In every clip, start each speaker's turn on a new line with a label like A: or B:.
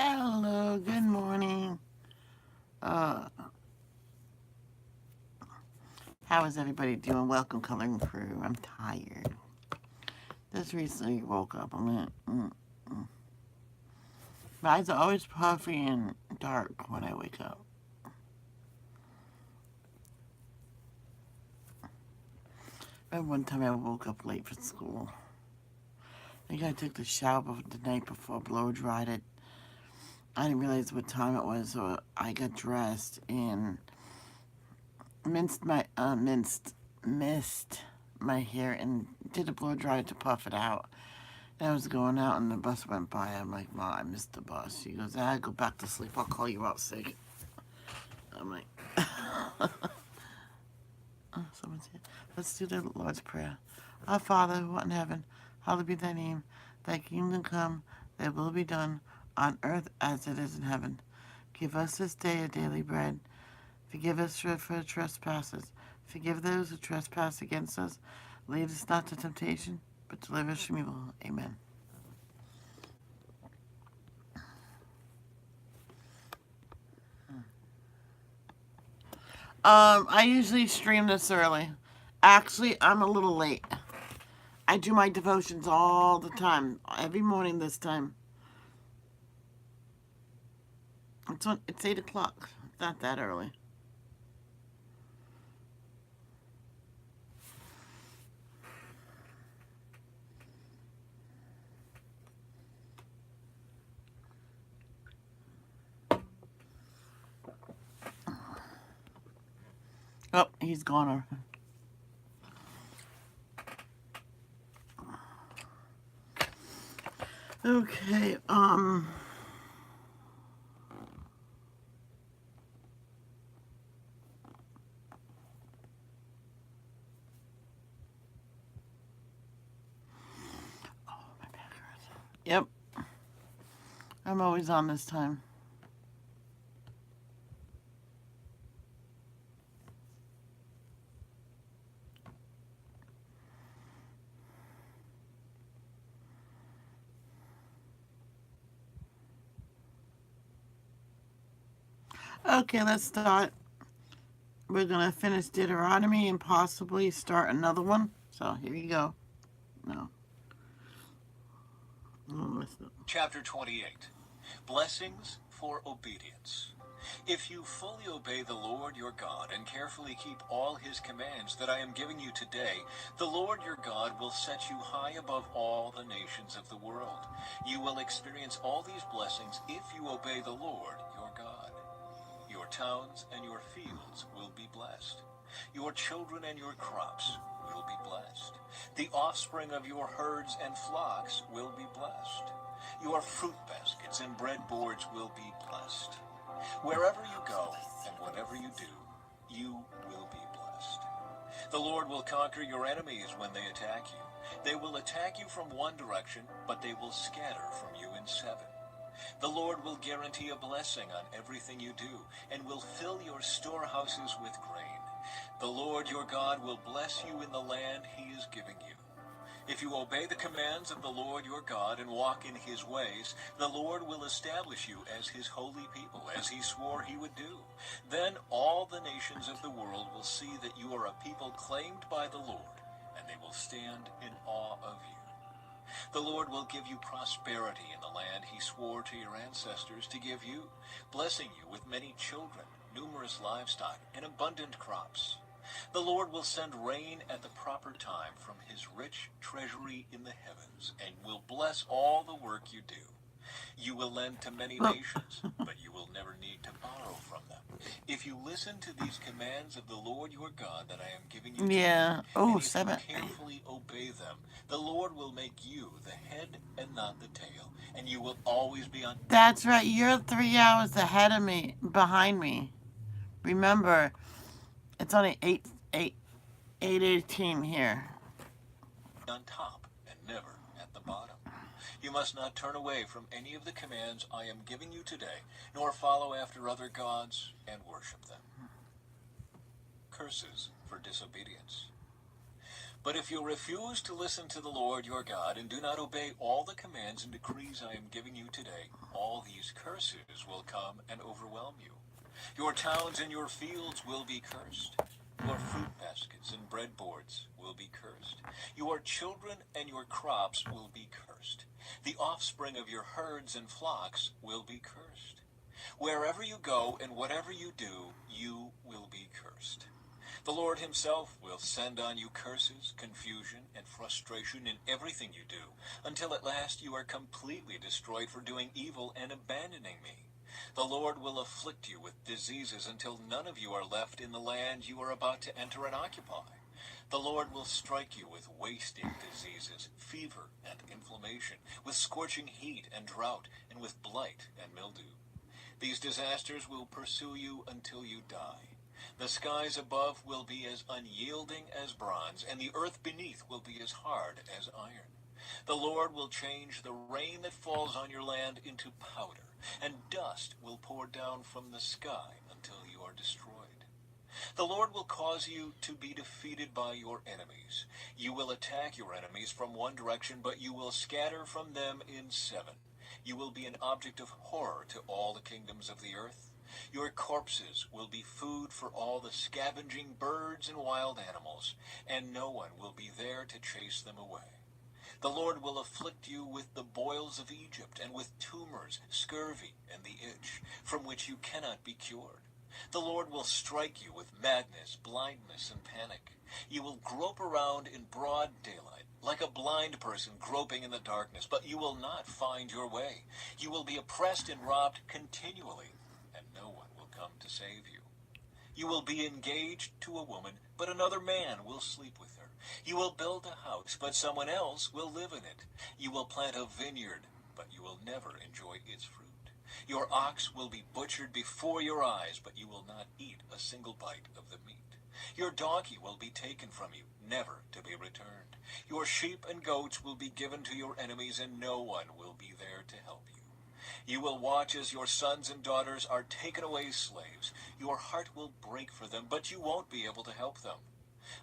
A: Hello, good morning. Uh, how is everybody doing? Welcome, Coloring Crew. I'm tired. Just recently woke up. My eyes are always puffy and dark when I wake up. Remember one time I woke up late for school. I think I took the shower the night before, blow dried it. I didn't realize what time it was, so I got dressed and missed my hair and did a blow dry to puff it out. And I was going out and the bus went by. I'm like, Mom, I missed the bus. She goes, go back to sleep. I'll call you out sick. I'm like, someone's here. Let's do the Lord's Prayer. Our Father, who art in heaven, hallowed be thy name. Thy kingdom come, thy will be done, on earth as it is in heaven. Give us this day our daily bread. Forgive us for our trespasses. Forgive those who trespass against us. Lead us not to temptation, but deliver us from evil. Amen. I usually stream this early. Actually, I'm a little late. I do my devotions all the time, every morning this time. It's 8 o'clock. It's not that early. Oh, he's gone. Okay, Oh, my back hurts. Yep, I'm always on this time. Okay, let's start. We're going to finish Deuteronomy and possibly start another one. So here you go. No.
B: Chapter 28. Blessings for Obedience. If you fully obey the Lord your God and carefully keep all his commands that I am giving you today, the Lord your God will set you high above all the nations of the world. You will experience all these blessings if you obey the Lord your God. Your towns and your fields will be blessed. Your children and your crops will be blessed. The offspring of your herds and flocks will be blessed. Your fruit baskets and breadboards will be blessed. Wherever you go and whatever you do, you will be blessed. The Lord will conquer your enemies when they attack you. They will attack you from one direction, but they will scatter from you in seven. The Lord will guarantee a blessing on everything you do, and will fill your storehouses with grain. The Lord your God will bless you in the land he is giving you. If you obey the commands of the Lord your God and walk in his ways, the Lord will establish you as his holy people, as he swore he would do. Then all the nations of the world will see that you are a people claimed by the Lord, and they will stand in awe of you. The Lord will give you prosperity in the land he swore to your ancestors to give you, blessing you with many children, numerous livestock, and abundant crops. The Lord will send rain at the proper time from his rich treasury in the heavens, and will bless all the work you do. You will lend to many nations, but you will never need to borrow from them. If you listen to these commands of the Lord your God that I am giving you today, and if you carefully obey them, the Lord will make you the head and not the tail, and you will always be on.
A: That's right. You're 3 hours ahead of me, behind me. Remember, it's only 8:18 here.
B: On top and never at the bottom. You must not turn away from any of the commands I am giving you today, nor follow after other gods and worship them. Curses for disobedience. But if you refuse to listen to the Lord your God and do not obey all the commands and decrees I am giving you today, all these curses will come and overwhelm you. Your towns and your fields will be cursed. Your fruit baskets and breadboards will be cursed. Your children and your crops will be cursed. The offspring of your herds and flocks will be cursed. Wherever you go and whatever you do, you will be cursed. The Lord himself will send on you curses, confusion, and frustration in everything you do, until at last you are completely destroyed for doing evil and abandoning me. The Lord will afflict you with diseases until none of you are left in the land you are about to enter and occupy. The Lord will strike you with wasting diseases, fever and inflammation, with scorching heat and drought, and with blight and mildew. These disasters will pursue you until you die. The skies above will be as unyielding as bronze, and the earth beneath will be as hard as iron. The Lord will change the rain that falls on your land into powder, and dust will pour down from the sky until you are destroyed. The Lord will cause you to be defeated by your enemies. You will attack your enemies from one direction, but you will scatter from them in seven. You will be an object of horror to all the kingdoms of the earth. Your corpses will be food for all the scavenging birds and wild animals, and no one will be there to chase them away. The Lord will afflict you with the boils of Egypt, and with tumors, scurvy, and the itch, from which you cannot be cured. The Lord will strike you with madness, blindness, and panic. You will grope around in broad daylight, like a blind person groping in the darkness, but you will not find your way. You will be oppressed and robbed continually, and no one will come to save you. You will be engaged to a woman, but another man will sleep with her. You will build a house, but someone else will live in it. You will plant a vineyard, but you will never enjoy its fruit. Your ox will be butchered before your eyes, but you will not eat a single bite of the meat. Your donkey will be taken from you, never to be returned. Your sheep and goats will be given to your enemies, and no one will be there to help you. You will watch as your sons and daughters are taken away slaves. Your heart will break for them, but you won't be able to help them.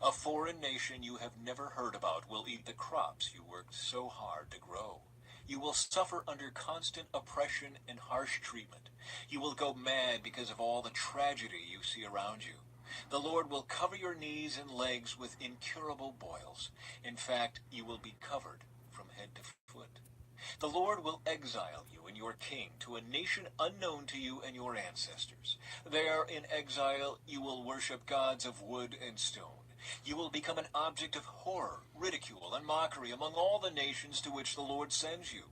B: A foreign nation you have never heard about will eat the crops you worked so hard to grow. You will suffer under constant oppression and harsh treatment. You will go mad because of all the tragedy you see around you. The Lord will cover your knees and legs with incurable boils. In fact, you will be covered from head to foot. The Lord will exile you and your king to a nation unknown to you and your ancestors. There in exile you will worship gods of wood and stone. You will become an object of horror, ridicule, and mockery among all the nations to which the Lord sends you.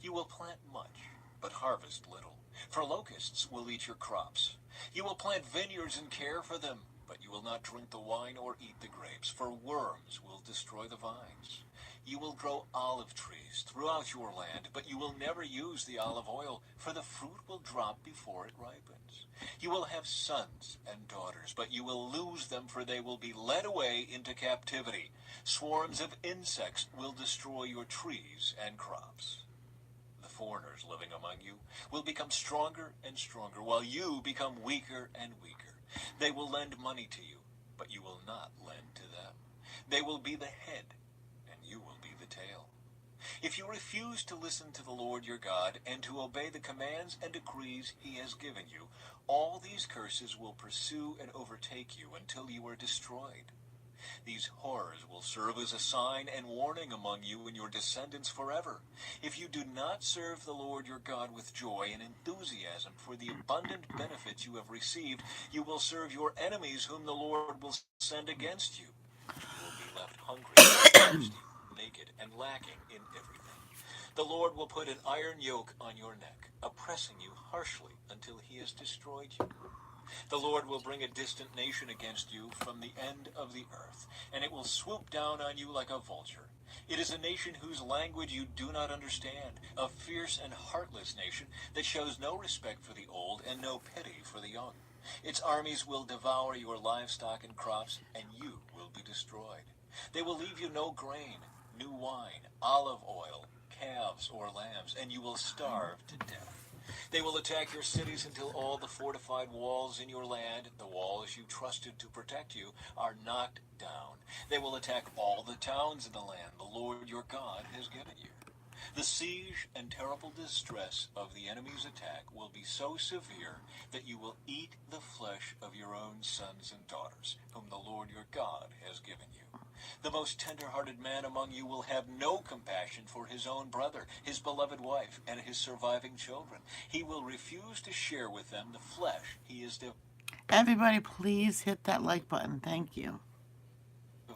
B: You will plant much, but harvest little, for locusts will eat your crops. You will plant vineyards and care for them, but you will not drink the wine or eat the grapes, for worms will destroy the vines. You will grow olive trees throughout your land, but you will never use the olive oil, for the fruit will drop before it ripens. You will have sons and daughters, but you will lose them, for they will be led away into captivity. Swarms of insects will destroy your trees and crops. The foreigners living among you will become stronger and stronger, while you become weaker and weaker. They will lend money to you, but you will not lend to them. They will be the head, and you will be the tail. If you refuse to listen to the Lord your God and to obey the commands and decrees he has given you, all these curses will pursue and overtake you until you are destroyed. These horrors will serve as a sign and warning among you and your descendants forever. If you do not serve the Lord your God with joy and enthusiasm for the abundant benefits you have received, you will serve your enemies whom the Lord will send against you. You will be left hungry, thirsty, naked, and lacking in everything. The Lord will put an iron yoke on your neck, oppressing you harshly until he has destroyed you. The Lord will bring a distant nation against you from the end of the earth, and it will swoop down on you like a vulture. It is a nation whose language you do not understand, a fierce and heartless nation that shows no respect for the old and no pity for the young. Its armies will devour your livestock and crops, and you will be destroyed. They will leave you no grain, new wine, olive oil, calves, or lambs, and you will starve to death. They will attack your cities until all the fortified walls in your land, the walls you trusted to protect you, are knocked down. They will attack all the towns in the land the Lord your God has given you. The siege and terrible distress of the enemy's attack will be so severe that you will eat the flesh of your own sons and daughters, whom the Lord your God has given you. The most tender-hearted man among you will have no compassion for his own brother, his beloved wife, and his surviving children. He will refuse to share with them the flesh he is
A: Everybody, please hit that like button. Thank you.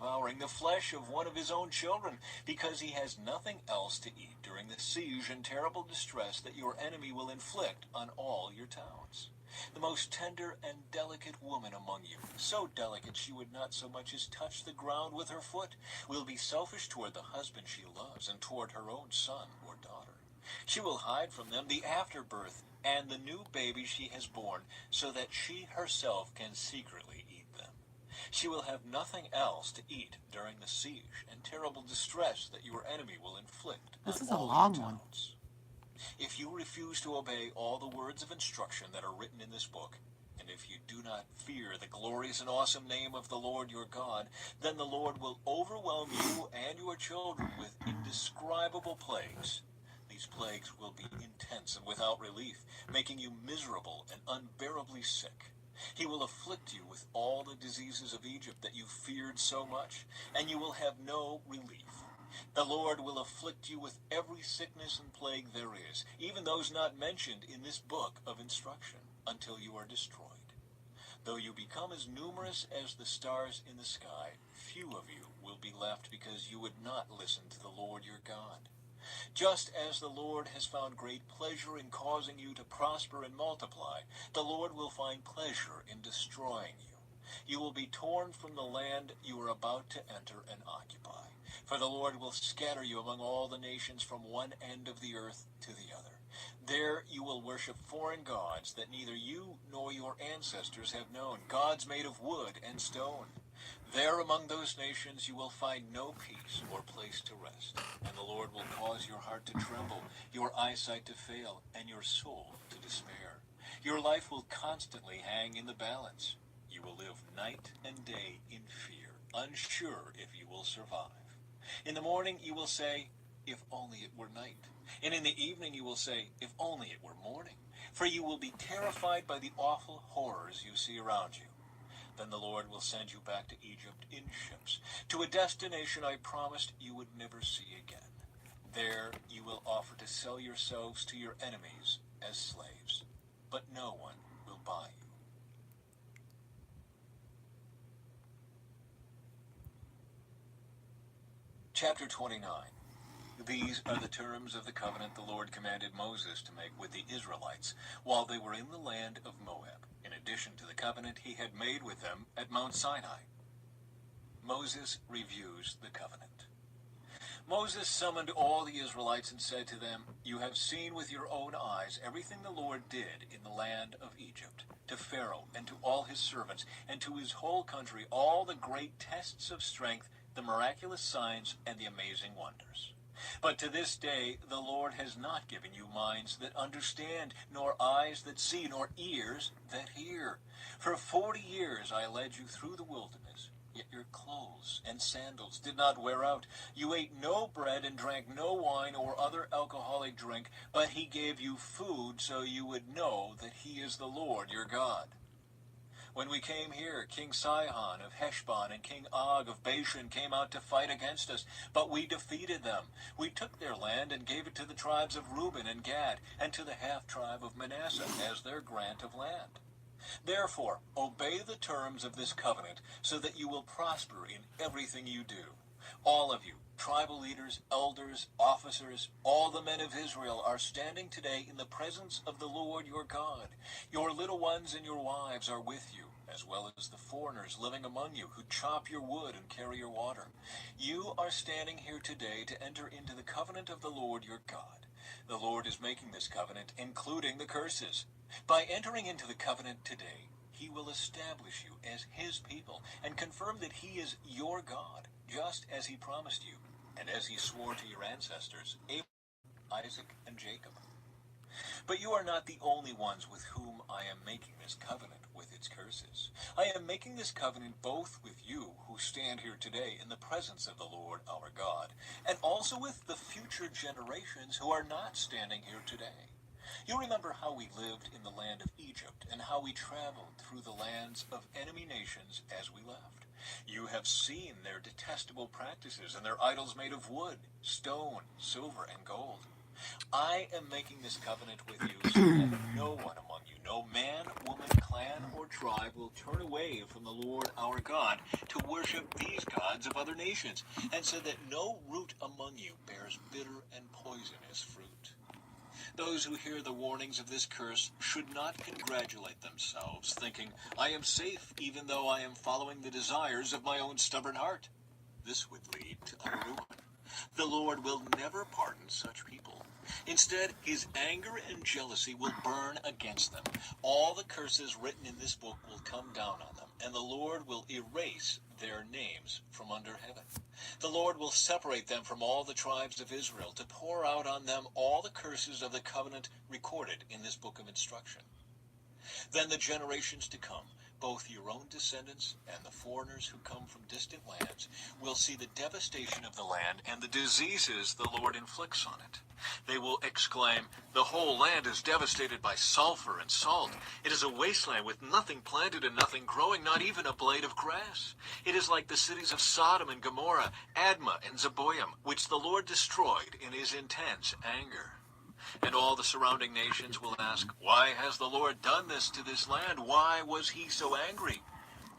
B: devouring the flesh of one of his own children, because he has nothing else to eat during the siege and terrible distress that your enemy will inflict on all your towns. The most tender and delicate woman among you, so delicate she would not so much as touch the ground with her foot, will be selfish toward the husband she loves and toward her own son or daughter. She will hide from them the afterbirth and the new baby she has born, so that she herself can secretly eat them. She will have nothing else to eat during the siege and terrible distress that your enemy will inflict
A: This
B: on
A: is a
B: all
A: long
B: your
A: one.
B: towns. If you refuse to obey all the words of instruction that are written in this book, and if you do not fear the glorious and awesome name of the Lord your God, then the Lord will overwhelm you and your children with indescribable plagues. These plagues will be intense and without relief, making you miserable and unbearably sick. He will afflict you with all the diseases of Egypt that you feared so much, and you will have no relief. The Lord will afflict you with every sickness and plague there is, even those not mentioned in this book of instruction, until you are destroyed. Though you become as numerous as the stars in the sky, few of you will be left because you would not listen to the Lord your God. Just as the Lord has found great pleasure in causing you to prosper and multiply, the Lord will find pleasure in destroying you. You will be torn from the land you are about to enter and occupy. For the Lord will scatter you among all the nations from one end of the earth to the other. There you will worship foreign gods that neither you nor your ancestors have known, gods made of wood and stone. There among those nations you will find no peace or place to rest, and the Lord will cause your heart to tremble, your eyesight to fail, and your soul to despair. Your life will constantly hang in the balance. You will live night and day in fear, unsure if you will survive. In the morning you will say, if only it were night. And in the evening you will say, if only it were morning. For you will be terrified by the awful horrors you see around you. Then the Lord will send you back to Egypt in ships, to a destination I promised you would never see again. There you will offer to sell yourselves to your enemies as slaves, but no one will buy you. Chapter 29. These are the terms of the covenant the Lord commanded Moses to make with the Israelites while they were in the land of Moab, in addition to the covenant he had made with them at Mount Sinai. Moses reviews the covenant. Moses summoned all the Israelites and said to them, you have seen with your own eyes everything the Lord did in the land of Egypt, to Pharaoh and to all his servants, and to his whole country, all the great tests of strength, the miraculous signs, and the amazing wonders. But to this day the Lord has not given you minds that understand, nor eyes that see, nor ears that hear. For 40 years I led you through the wilderness, yet your clothes and sandals did not wear out. You ate no bread and drank no wine or other alcoholic drink, but he gave you food so you would know that he is the Lord your God. When we came here, King Sihon of Heshbon and King Og of Bashan came out to fight against us, but we defeated them. We took their land and gave it to the tribes of Reuben and Gad, and to the half-tribe of Manasseh as their grant of land. Therefore, obey the terms of this covenant, so that you will prosper in everything you do. All of you, tribal leaders, elders, officers, all the men of Israel are standing today in the presence of the Lord your God. Your little ones and your wives are with you, as well as the foreigners living among you who chop your wood and carry your water. You are standing here today to enter into the covenant of the Lord your God. The Lord is making this covenant, including the curses. By entering into the covenant today, he will establish you as his people and confirm that he is your God, just as he promised you, and as he swore to your ancestors, Abraham, Isaac, and Jacob. But you are not the only ones with whom I am making this covenant with its curses. I am making this covenant both with you who stand here today in the presence of the Lord our God, and also with the future generations who are not standing here today. You remember how we lived in the land of Egypt and how we traveled through the lands of enemy nations as we left. You have seen their detestable practices and their idols made of wood, stone, silver, and gold. I am making this covenant with you so that no one among you, no man, woman, clan, or tribe will turn away from the Lord our God to worship these gods of other nations, and so that no root among you bears bitter and poisonous fruit. Those who hear the warnings of this curse should not congratulate themselves, thinking, I am safe even though I am following the desires of my own stubborn heart. This would lead to utter ruin. The Lord will never pardon such people. Instead, his anger and jealousy will burn against them. All the curses written in this book will come down on them, and the Lord will erase their names from under heaven. The Lord will separate them from all the tribes of Israel to pour out on them all the curses of the covenant recorded in this book of instruction. Then the generations to come, both your own descendants and the foreigners who come from distant lands, will see the devastation of the land and the diseases the Lord inflicts on it. They will exclaim, the whole land is devastated by sulfur and salt. It is a wasteland with nothing planted and nothing growing, not even a blade of grass. It is like the cities of Sodom and Gomorrah, Admah and Zeboim, which the Lord destroyed in his intense anger. And all the surrounding nations will ask, why has the Lord done this to this land? Why was he so angry?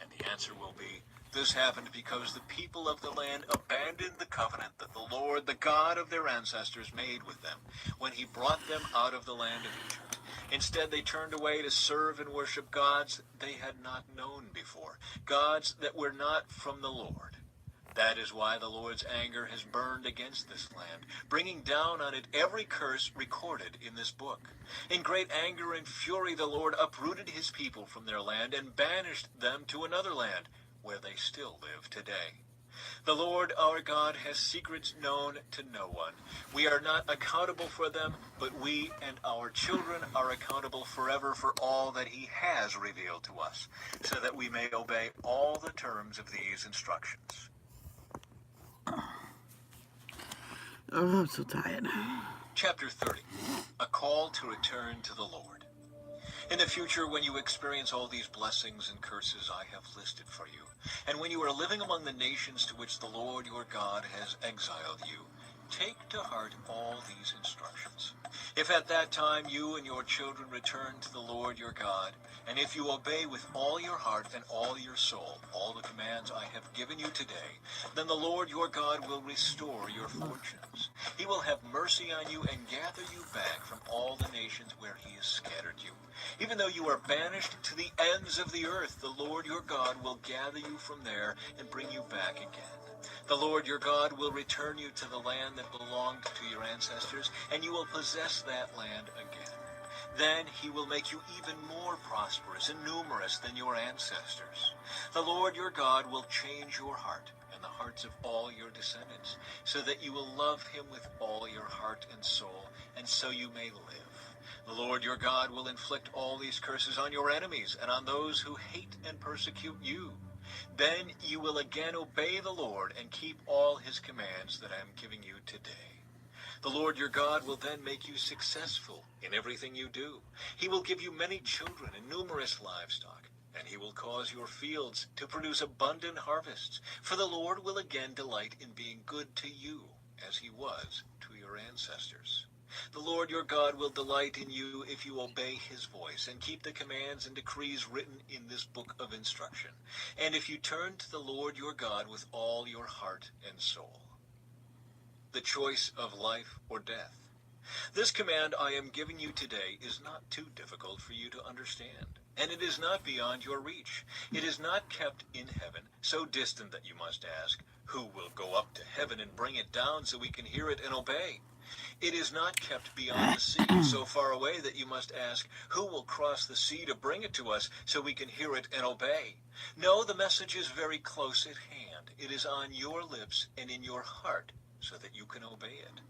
B: And the answer will be, this happened because the people of the land abandoned the covenant that the Lord, the God of their ancestors, made with them when he brought them out of the land of Egypt. Instead, they turned away to serve and worship gods they had not known before, gods that were not from the Lord. That is why the Lord's anger has burned against this land, bringing down on it every curse recorded in this book. In great anger and fury, the Lord uprooted his people from their land and banished them to another land, where they still live today. The Lord our God has secrets known to no one. We are not accountable for them, but we and our children are accountable forever for all that he has revealed to us, so that we may obey all the terms of these instructions.
A: Oh, I'm so tired.
B: Chapter 30, A Call to Return to the Lord. In the future, when you experience all these blessings and curses I have listed for you, and when you are living among the nations to which the Lord your God has exiled you, take to heart all these instructions. If at that time you and your children return to the Lord your God, and if you obey with all your heart and all your soul all the commands I have given you today, then the Lord your God will restore your fortunes. He will have mercy on you and gather you back from all the nations where he has scattered you. Even though you are banished to the ends of the earth, the Lord your God will gather you from there and bring you back again. The Lord your God will return you to the land that belonged to your ancestors, and you will possess that land again. Then he will make you even more prosperous and numerous than your ancestors. The Lord your God will change your heart and the hearts of all your descendants, so that you will love him with all your heart and soul, and so you may live. The Lord your God will inflict all these curses on your enemies and on those who hate and persecute you. Then you will again obey the Lord and keep all his commands that I am giving you today. The Lord your God will then make you successful in everything you do. He will give you many children and numerous livestock, and he will cause your fields to produce abundant harvests. For the Lord will again delight in being good to you, as he was to your ancestors. The Lord your God will delight in you if you obey his voice and keep the commands and decrees written in this book of instruction, and if you turn to the Lord your God with all your heart and soul. The choice of life or death. This command I am giving you today is not too difficult for you to understand, and it is not beyond your reach. It is not kept in heaven, so distant that you must ask, who will go up to heaven and bring it down so we can hear it and obey? It is not kept beyond the sea, so far away that you must ask, who will cross the sea to bring it to us so we can hear it and obey? No, the message is very close at hand. It is on your lips and in your heart so that you can obey it.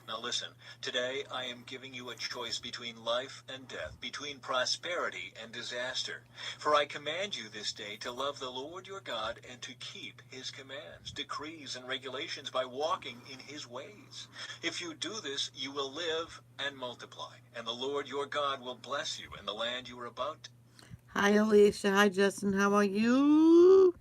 B: Now listen, today I am giving you a choice between life and death, between prosperity and disaster. For I command you this day to love the Lord your God and to keep his commands, decrees, and regulations by walking in his ways. If you do this, you will live and multiply, and the Lord your God will bless you in the land you are about
A: Hi, Alicia. Hi, Justin. How are you?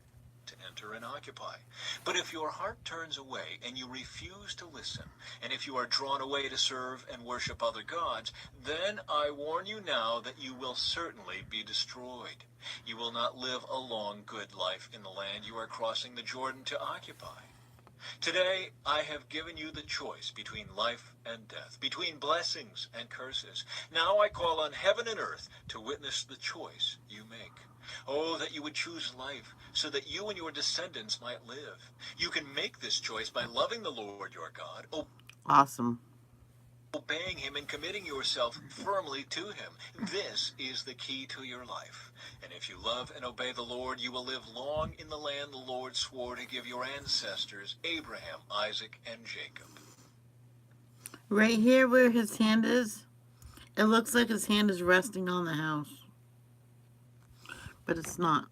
B: to enter and occupy. But if your heart turns away and you refuse to listen, and if you are drawn away to serve and worship other gods, then I warn you now that you will certainly be destroyed. You will not live a long, good life in the land you are crossing the Jordan to occupy. Today I have given you the choice between life and death, between blessings and curses. Now I call on heaven and earth to witness the choice you make. Oh, that you would choose life, so that you and your descendants might live. You can make this choice by loving the Lord your God,
A: Awesome.
B: obeying him, and committing yourself firmly to him. This is the key to your life. And if you love and obey the Lord, you will live long in the land the Lord swore to give your ancestors, Abraham, Isaac, and Jacob.
A: Right here where his hand is, it looks like his hand is resting on the house. But it's not.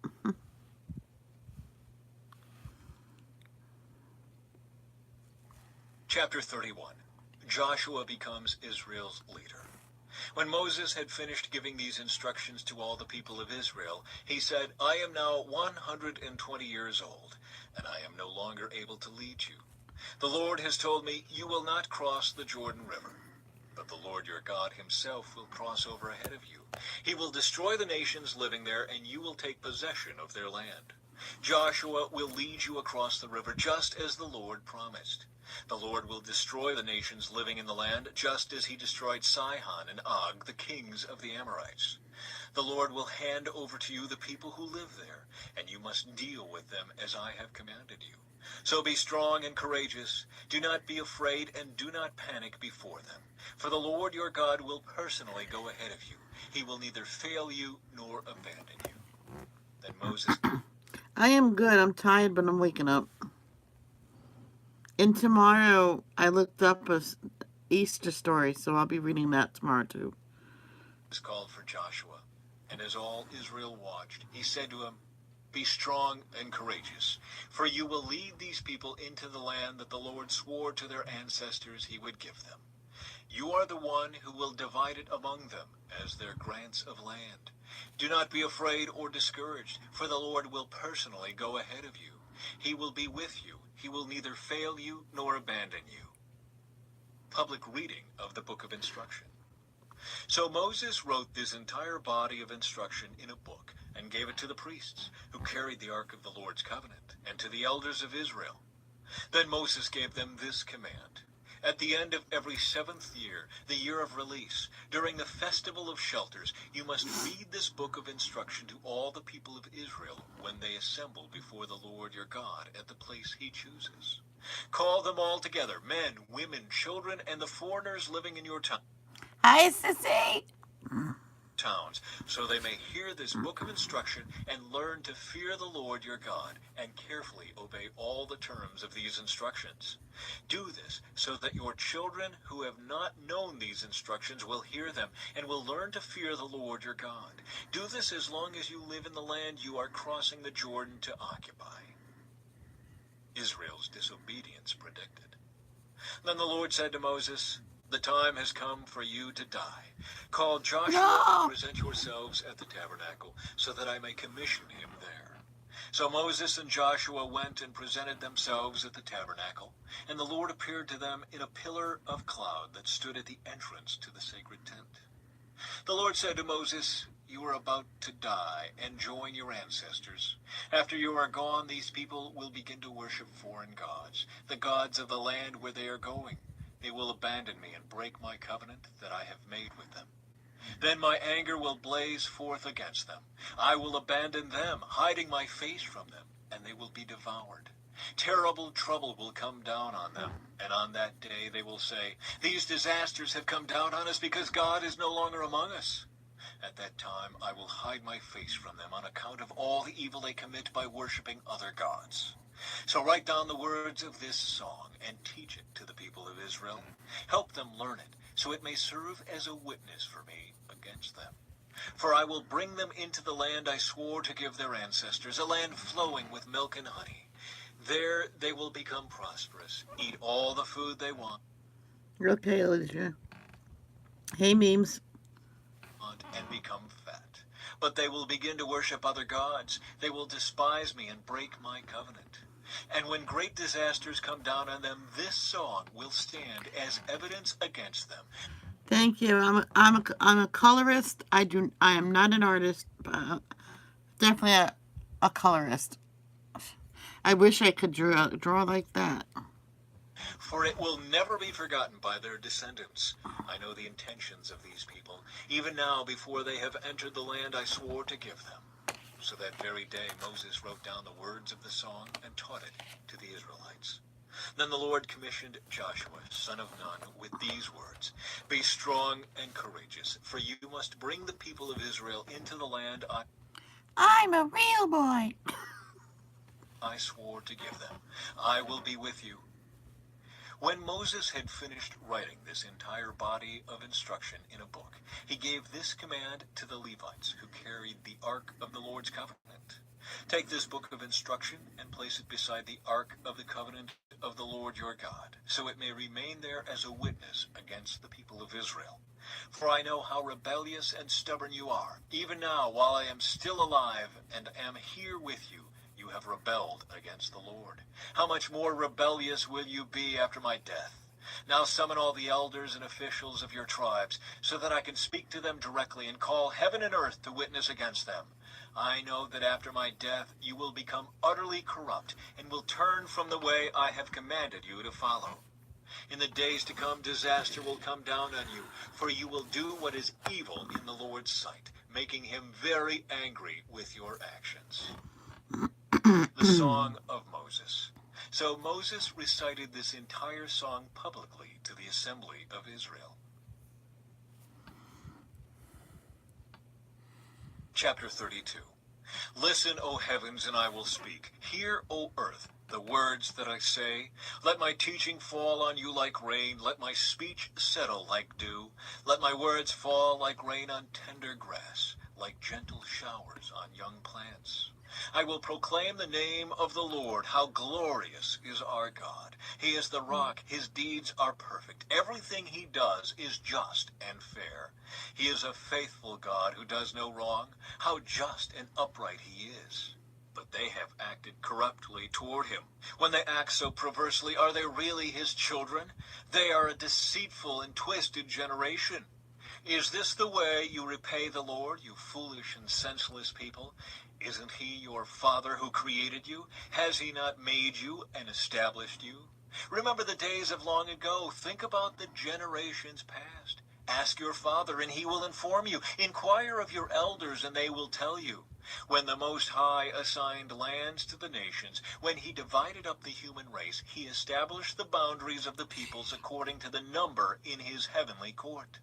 B: Chapter 31. Joshua becomes Israel's leader. When Moses had finished giving these instructions to all the people of Israel, he said, I am now 120 years old, and I am no longer able to lead you. The Lord has told me, you will not cross the Jordan River, but the Lord your God himself will cross over ahead of you. He will destroy the nations living there, and you will take possession of their land. Joshua will lead you across the river, just as the Lord promised. The Lord will destroy the nations living in the land, just as he destroyed Sihon and Og, the kings of the Amorites. The Lord will hand over to you the people who live there, and you must deal with them as I have commanded you. So be strong and courageous. Do not be afraid, and do not panic before them. For the Lord your God will personally go ahead of you. He will neither fail you nor abandon you. Then Moses...
A: I am good. I'm tired, but I'm waking up. And tomorrow, I looked up a Easter story, so I'll be reading that tomorrow too.
B: called for Joshua, and as all Israel watched, he said to him, be strong and courageous, for you will lead these people into the land that the Lord swore to their ancestors he would give them. You are the one who will divide it among them as their grants of land. Do not be afraid or discouraged, for the Lord will personally go ahead of you. He will be with you. He will neither fail you nor abandon you. Public reading of the Book of Instruction. So Moses wrote this entire body of instruction in a book and gave it to the priests who carried the Ark of the Lord's covenant, and to the elders of Israel. Then Moses gave them this command. At the end of every 7th year, the year of release, during the festival of shelters, you must read this book of instruction to all the people of Israel when they assemble before the Lord your God at the place he chooses. Call them all together, men, women, children, and the foreigners living in your town.
A: Hi, Sissy.
B: Towns, so they may hear this book of instruction and learn to fear the Lord your God and carefully obey all the terms of these instructions. Do this so that your children who have not known these instructions will hear them and will learn to fear the Lord your God. Do this as long as you live in the land you are crossing the Jordan to occupy. Israel's disobedience predicted. Then the Lord said to Moses, the time has come for you to die. Call Joshua and present yourselves at the tabernacle, so that I may commission him there. So Moses and Joshua went and presented themselves at the tabernacle, and the Lord appeared to them in a pillar of cloud that stood at the entrance to the sacred tent. The Lord said to Moses, you are about to die and join your ancestors. After you are gone, these people will begin to worship foreign gods, the gods of the land where they are going. They will abandon me and break my covenant that I have made with them. Then my anger will blaze forth against them. I will abandon them, hiding my face from them, and they will be devoured. Terrible trouble will come down on them, and on that day they will say, these disasters have come down on us because God is no longer among us. At that time I will hide my face from them on account of all the evil they commit by worshiping other gods. So write down the words of this song and teach it to the people of Israel. Help them learn it, so it may serve as a witness for me against them. For I will bring them into the land I swore to give their ancestors, a land flowing with milk and honey. There they will become prosperous, eat all the food they want,
A: Okay, Alicia. Hey, memes.
B: and become fat. But they will begin to worship other gods. They will despise me and break my covenant. And when great disasters come down on them, this song will stand as evidence against them.
A: Thank you. I'm a colorist. I am not an artist, but definitely a colorist. I wish I could draw like that.
B: For it will never be forgotten by their descendants. I know the intentions of these people, even now before they have entered the land I swore to give them. So that very day Moses wrote down the words of the song and taught it to the Israelites. Then the Lord commissioned Joshua, son of Nun, with these words, Be strong and courageous, for you must bring the people of Israel into the land
A: I'm a real boy.
B: I swore to give them. I will be with you. When Moses had finished writing this entire body of instruction in a book, he gave this command to the Levites who carried the Ark of the Lord's covenant. Take this book of instruction and place it beside the Ark of the covenant of the Lord your God, so it may remain there as a witness against the people of Israel. For I know how rebellious and stubborn you are. Even now, while I am still alive and am here with you, you have rebelled against the Lord. How much more rebellious will you be after my death? Now summon all the elders and officials of your tribes, so that I can speak to them directly and call heaven and earth to witness against them. I know that after my death you will become utterly corrupt and will turn from the way I have commanded you to follow. In the days to come, disaster will come down on you, for you will do what is evil in the Lord's sight, making him very angry with your actions. The Song of Moses. So Moses recited this entire song publicly to the assembly of Israel. Chapter 32. Listen, O heavens, and I will speak. Hear, O earth, the words that I say. Let my teaching fall on you like rain. Let my speech settle like dew. Let my words fall like rain on tender grass, like gentle showers on young plants. I will proclaim the name of the Lord. How glorious is our God. He is the rock. His deeds are perfect. Everything he does is just and fair. He is a faithful God who does no wrong. How just and upright he is. But they have acted corruptly toward him. When they act so perversely, are they really his children? They are a deceitful and twisted generation. Is this the way you repay the Lord, you foolish and senseless people? Isn't he your father who created you? Has he not made you and established you? Remember the days of long ago. Think about the generations past. Ask your father, and he will inform you. Inquire of your elders, and they will tell you. When the Most High assigned lands to the nations, when he divided up the human race, he established the boundaries of the peoples according to the number in his heavenly court.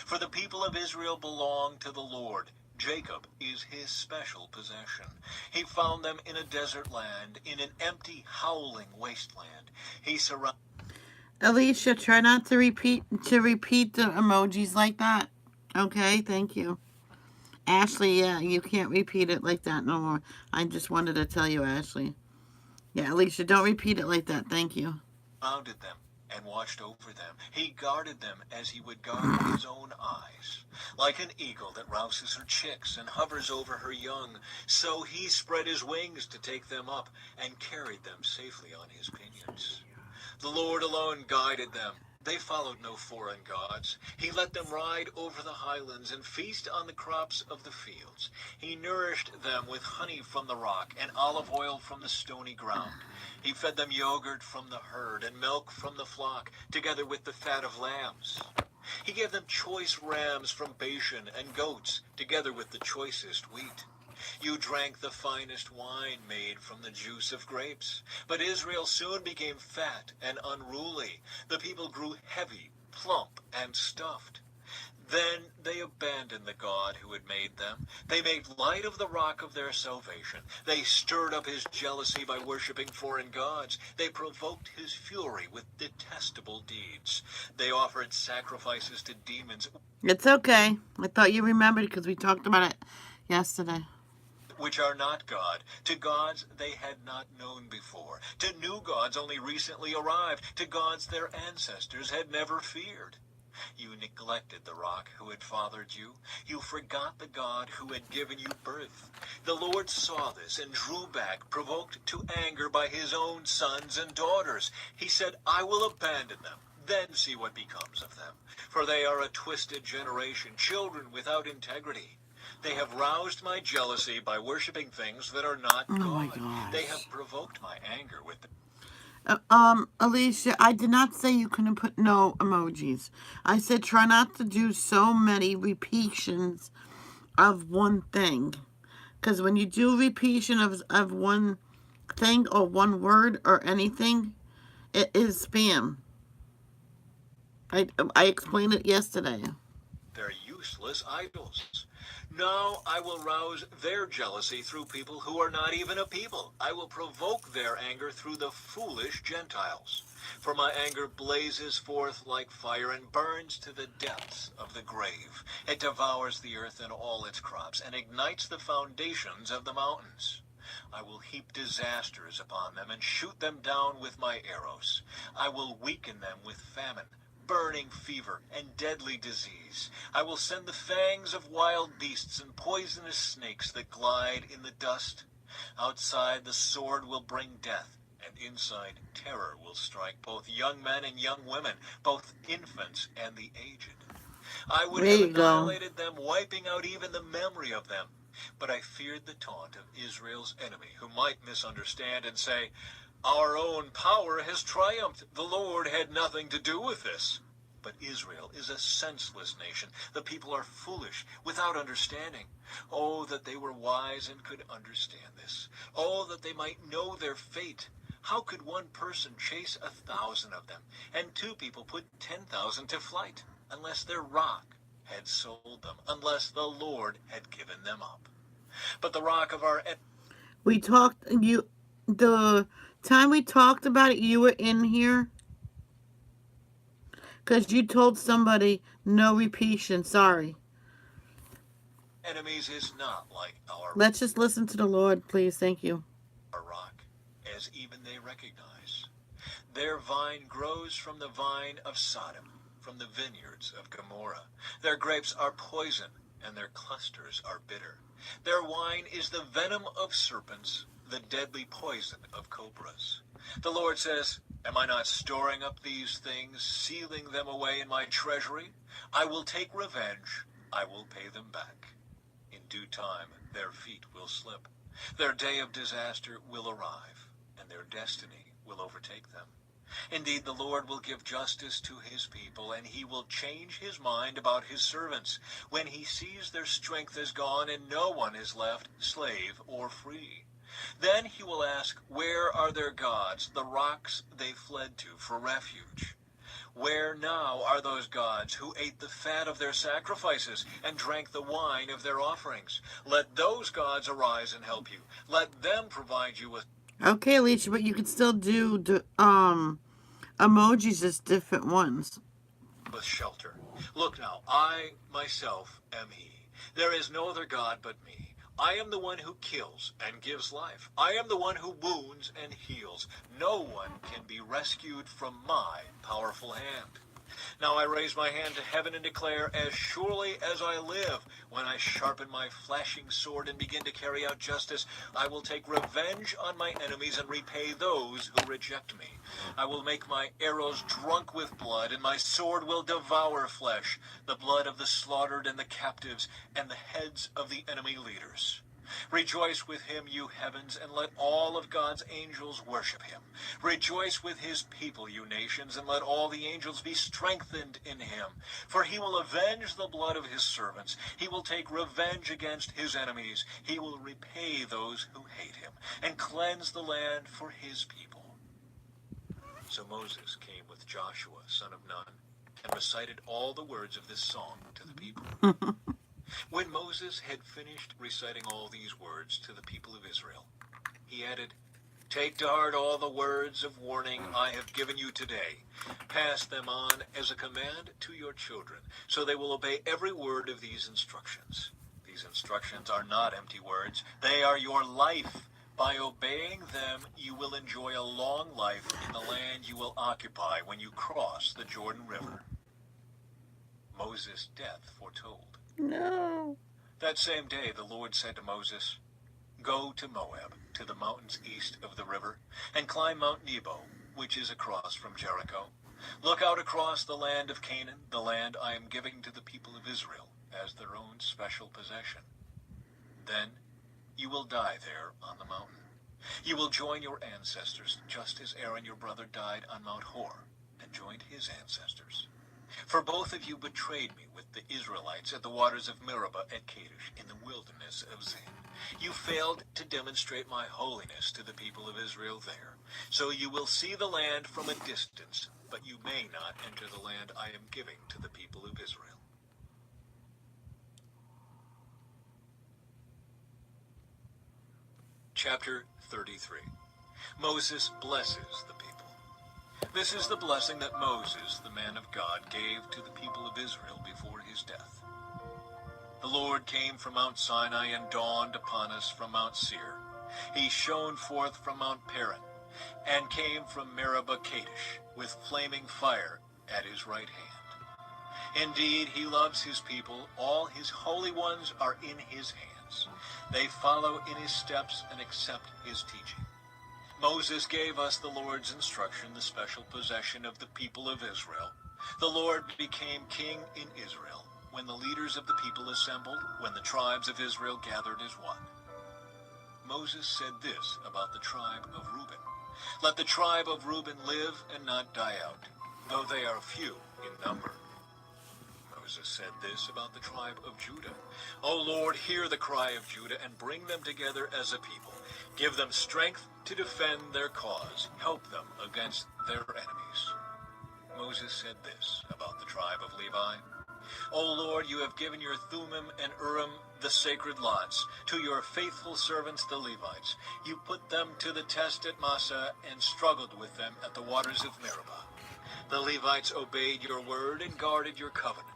B: For the people of Israel belong to the Lord. Jacob is his special possession. He found them in a desert land, in an empty, howling wasteland. He surrounded.
A: Alicia, try not to repeat the emojis like that. Okay, thank you. Ashley, yeah, you can't repeat it like that no more. I just wanted to tell you, Ashley. Yeah, Alicia, don't repeat it like that. Thank you.
B: Surrounded them and watched over them. He guarded them as he would guard his own eyes. Like an eagle that rouses her chicks and hovers over her young, so he spread his wings to take them up and carried them safely on his pinions. The Lord alone guided them. They followed no foreign gods. He let them ride over the highlands and feast on the crops of the fields. He nourished them with honey from the rock and olive oil from the stony ground. He fed them yogurt from the herd and milk from the flock, together with the fat of lambs. He gave them choice rams from Bashan and goats, together with the choicest wheat. You drank the finest wine made from the juice of grapes. But Israel soon became fat and unruly. The people grew heavy, plump, and stuffed. Then they abandoned the God who had made them. They made light of the rock of their salvation. They stirred up his jealousy by worshiping foreign gods. They provoked his fury with detestable deeds. They offered sacrifices to demons,
A: It's okay. I thought you remembered because we talked about it yesterday.
B: which are not God, to gods they had not known before, to new gods only recently arrived, to gods their ancestors had never feared. You neglected the rock who had fathered you. You forgot the God who had given you birth. The Lord saw this and drew back, provoked to anger by his own sons and daughters. He said, I will abandon them. Then see what becomes of them. For they are a twisted generation, children without integrity. They have roused my jealousy by worshiping things that are not
A: Oh my
B: God. They
A: gosh.
B: have provoked my anger with
A: Alicia, I did not say you couldn't put no emojis. I said try not to do so many repeats of one thing. Because when you do repetition of one thing or one word or anything, it is spam. I explained it yesterday.
B: their useless idols. Now I will rouse their jealousy through people who are not even a people. I will provoke their anger through the foolish Gentiles. For my anger blazes forth like fire and burns to the depths of the grave. It devours the earth and all its crops and ignites the foundations of the mountains. I will heap disasters upon them and shoot them down with my arrows. I will weaken them with famine, burning fever, and deadly disease. I will send the fangs of wild beasts and poisonous snakes that glide in the dust. Outside the sword will bring death, and inside terror will strike both young men and young women, both infants and the aged. I would
A: There
B: have
A: you go.
B: annihilated them, wiping out even the memory of them. But I feared the taunt of Israel's enemy, who might misunderstand and say, our own power has triumphed. The Lord had nothing to do with this. But Israel is a senseless nation. The people are foolish, without understanding. Oh, that they were wise and could understand this. Oh, that they might know their fate. How could one person chase 1,000 of them, and two people put 10,000 to flight, unless their rock had sold them, unless the Lord had given them up? But the rock of our
A: We talked the time we talked about it, you were in here because you told somebody no repetition. Sorry.
B: enemies is not like
A: Let's just listen to the Lord, please. Thank you.
B: our rock, as even they recognize. Their vine grows from the vine of Sodom, from the vineyards of Gomorrah. Their grapes are poison, and their clusters are bitter. Their wine is the venom of serpents, the deadly poison of cobras. The Lord says, am I not storing up these things, sealing them away in my treasury? I will take revenge. I will pay them back. In due time, their feet will slip. Their day of disaster will arrive, and their destiny will overtake them. Indeed, the Lord will give justice to his people, and he will change his mind about his servants when he sees their strength is gone and no one is left, slave or free. Then he will ask, where are their gods, the rocks they fled to for refuge? Where now are those gods who ate the fat of their sacrifices and drank the wine of their offerings? Let those gods arise and help you. Let them provide you with
A: Okay, Alicia, but you can still do emojis as different ones.
B: shelter. Look now, I myself am he. There is no other God but me. I am the one who kills and gives life. I am the one who wounds and heals. No one can be rescued from my powerful hand. Now I raise my hand to heaven and declare, as surely as I live, when I sharpen my flashing sword and begin to carry out justice, I will take revenge on my enemies and repay those who reject me. I will make my arrows drunk with blood, and my sword will devour flesh, the blood of the slaughtered and the captives, and the heads of the enemy leaders. Rejoice with him, you heavens, and let all of God's angels worship him. Rejoice with his people, you nations, and let all the angels be strengthened in him. For he will avenge the blood of his servants. He will take revenge against his enemies. He will repay those who hate him, and cleanse the land for his people. So Moses came with Joshua, son of Nun, and recited all the words of this song to the people. When Moses had finished reciting all these words to the people of Israel, he added, "Take to heart all the words of warning I have given you today. Pass them on as a command to your children, so they will obey every word of these instructions. These instructions are not empty words. They are your life. By obeying them, you will enjoy a long life in the land you will occupy when you cross the Jordan River." Moses' death foretold.
A: No.
B: That same day the Lord said to Moses, "Go to Moab, to the mountains east of the river, and climb Mount Nebo, which is across from Jericho. Look out across the land of Canaan, the land I am giving to the people of Israel as their own special possession. Then you will die there on the mountain. You will join your ancestors, just as Aaron your brother died on Mount Hor and joined his ancestors. For both of you betrayed me with the Israelites at the waters of Meribah at Kadesh in the wilderness of Zin. You failed to demonstrate my holiness to the people of Israel there. So you will see the land from a distance, but you may not enter the land I am giving to the people of Israel." Chapter 33. Moses blesses the people. This is the blessing that Moses, the man of God, gave to the people of Israel before his death. "The Lord came from Mount Sinai and dawned upon us from Mount Seir. He shone forth from Mount Paran and came from Meribah Kadesh with flaming fire at his right hand. Indeed, he loves his people. All his holy ones are in his hands. They follow in his steps and accept his teaching." Moses gave us the Lord's instruction, the special possession of the people of Israel. The Lord became king in Israel when the leaders of the people assembled, when the tribes of Israel gathered as one. Moses said this about the tribe of Reuben: "Let the tribe of Reuben live and not die out, though they are few in number." Moses said this about the tribe of Judah: "O Lord, hear the cry of Judah and bring them together as a people. Give them strength to defend their cause. Help them against their enemies." Moses said this about the tribe of Levi: "O Lord, you have given your Thummim and Urim, the sacred lots, to your faithful servants the Levites. You put them to the test at Massah and struggled with them at the waters of Meribah. The Levites obeyed your word and guarded your covenant.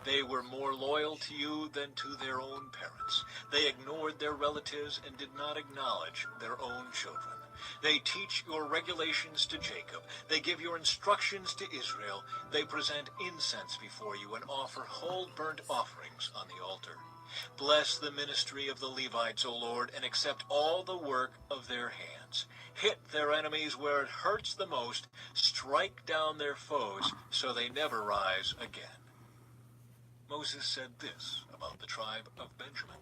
B: They were more loyal to you than to their own parents. They ignored their relatives and did not acknowledge their own children. They teach your regulations to Jacob. They give your instructions to Israel. They present incense before you and offer whole burnt offerings on the altar. Bless the ministry of the Levites, O Lord, and accept all the work of their hands. Hit their enemies where it hurts the most. Strike down their foes so they never rise again." Moses said this about the tribe of Benjamin: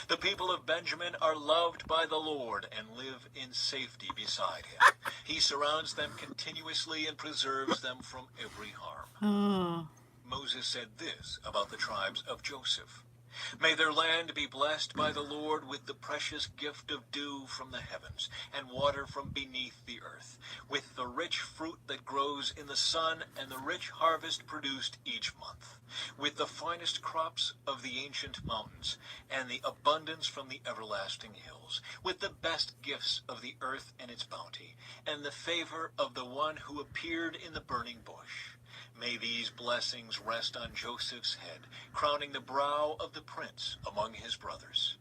B: "The people of Benjamin are loved by the Lord and live in safety beside him. He surrounds them continuously and preserves them from every harm."
A: Oh.
B: Moses said this about the tribes of Joseph: "May their land be blessed by the Lord with the precious gift of dew from the heavens and water from beneath the earth, with the rich fruit that grows in the sun and the rich harvest produced each month, with the finest crops of the ancient mountains and the abundance from the everlasting hills, with the best gifts of the earth and its bounty, and the favor of the one who appeared in the burning bush. May these blessings rest on Joseph's head, crowning the brow of the prince among his brothers.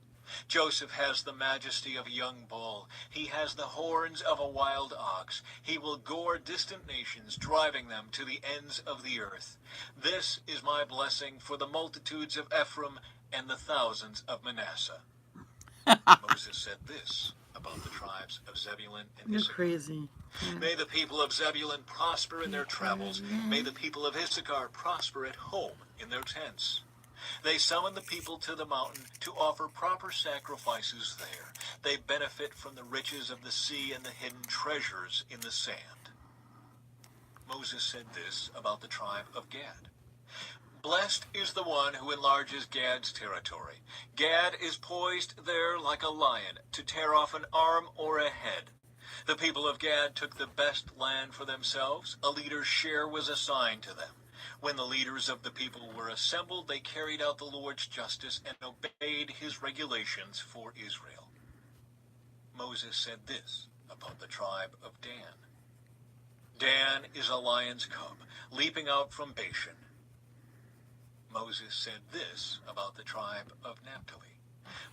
B: Joseph has the majesty of a young bull. He has the horns of a wild ox. He will gore distant nations, driving them to the ends of the earth. This is my blessing for the multitudes of Ephraim and the thousands of Manasseh." Moses said this about the tribes of Zebulun and
A: You're
B: Issachar:
A: crazy.
B: "May the people of Zebulun prosper in their travels. May the people of Issachar prosper at home in their tents. They summon the people to the mountain to offer proper sacrifices there. They benefit from the riches of the sea and the hidden treasures in the sand." Moses said this about the tribe of Gad: "Blessed is the one who enlarges Gad's territory. Gad is poised there like a lion to tear off an arm or a head. The people of Gad took the best land for themselves. A leader's share was assigned to them. When the leaders of the people were assembled, they carried out the Lord's justice and obeyed his regulations for Israel. Moses said this about the tribe of Dan. Dan is a lion's cub, leaping out from Bashan. Moses said this about the tribe of Naphtali.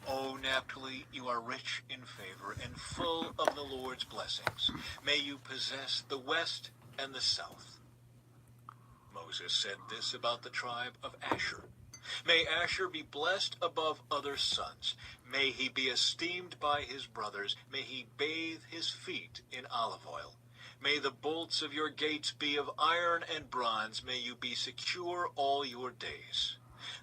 B: O Naphtali, you are rich in favor and full of the Lord's blessings. May you possess the west and the south. Moses said this about the tribe of Asher. May Asher be blessed above other sons. May he be esteemed by his brothers. May he bathe his feet in olive oil. May the bolts of your gates be of iron and bronze. May you be secure all your days.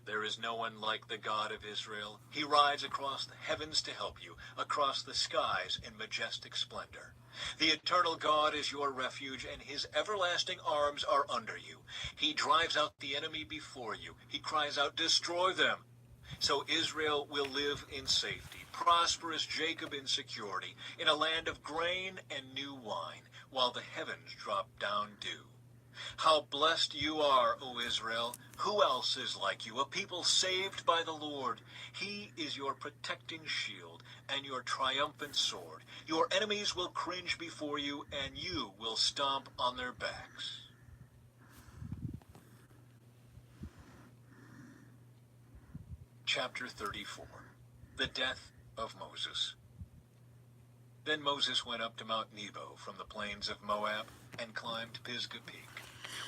B: There is no one like the God of Israel. He rides across the heavens to help you, across the skies in majestic splendor. The eternal God is your refuge, and his everlasting arms are under you. He drives out the enemy before you. He cries out, destroy them. So Israel will live in safety, prosperous Jacob in security, in a land of grain and new wine, while the heavens drop down dew. How blessed you are, O Israel! Who else is like you, a people saved by the Lord? He is your protecting shield and your triumphant sword. Your enemies will cringe before you, and you will stomp on their backs. Chapter 34. The Death of Moses. Then Moses went up to Mount Nebo from the plains of Moab and climbed Pisgah Peak,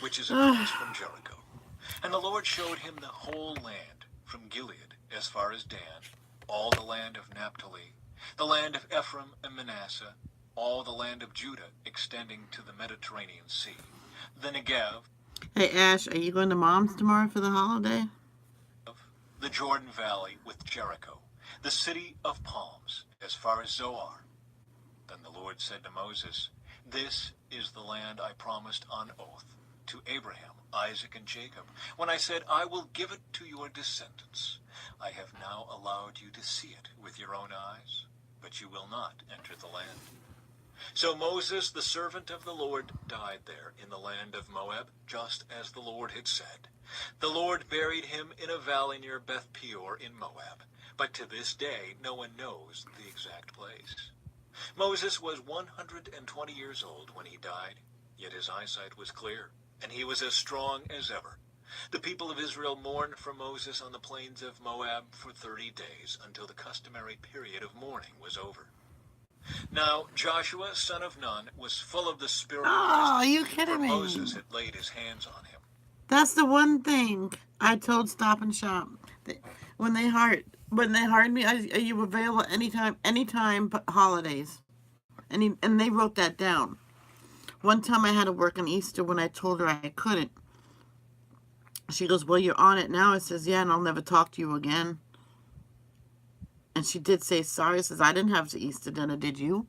B: which is across from Jericho. And the Lord showed him the whole land, from Gilead as far as Dan, all the land of Naphtali, the land of Ephraim and Manasseh, all the land of Judah extending to the Mediterranean Sea, the Negev.
A: Hey, Ash, are you going to Mom's tomorrow for the holiday?
B: The Jordan Valley with Jericho, the city of palms, as far as Zoar. Then the Lord said to Moses, this is the land I promised on oath to Abraham, Isaac, and Jacob, when I said, I will give it to your descendants. I have now allowed you to see it with your own eyes, but you will not enter the land. So Moses, the servant of the Lord, died there in the land of Moab, just as the Lord had said. The Lord buried him in a valley near Beth Peor in Moab, but to this day no one knows the exact place. Moses was 120 years old when he died, yet his eyesight was clear, and he was as strong as ever. The people of Israel mourned for Moses on the plains of Moab for 30 days, until the customary period of mourning was over. Now Joshua, son of Nun, was full of the spirit of wisdom,
A: Oh, are you kidding
B: for
A: me?
B: Moses had laid his hands on him.
A: That's the one thing I told Stop and Shop. When they hired me, are you available anytime but holidays? And they wrote that down. One time I had to work on Easter when I told her I couldn't. She goes, well, you're on it now. I says, yeah, and I'll never talk to you again. And she did say sorry. I says, I didn't have the Easter dinner, did you?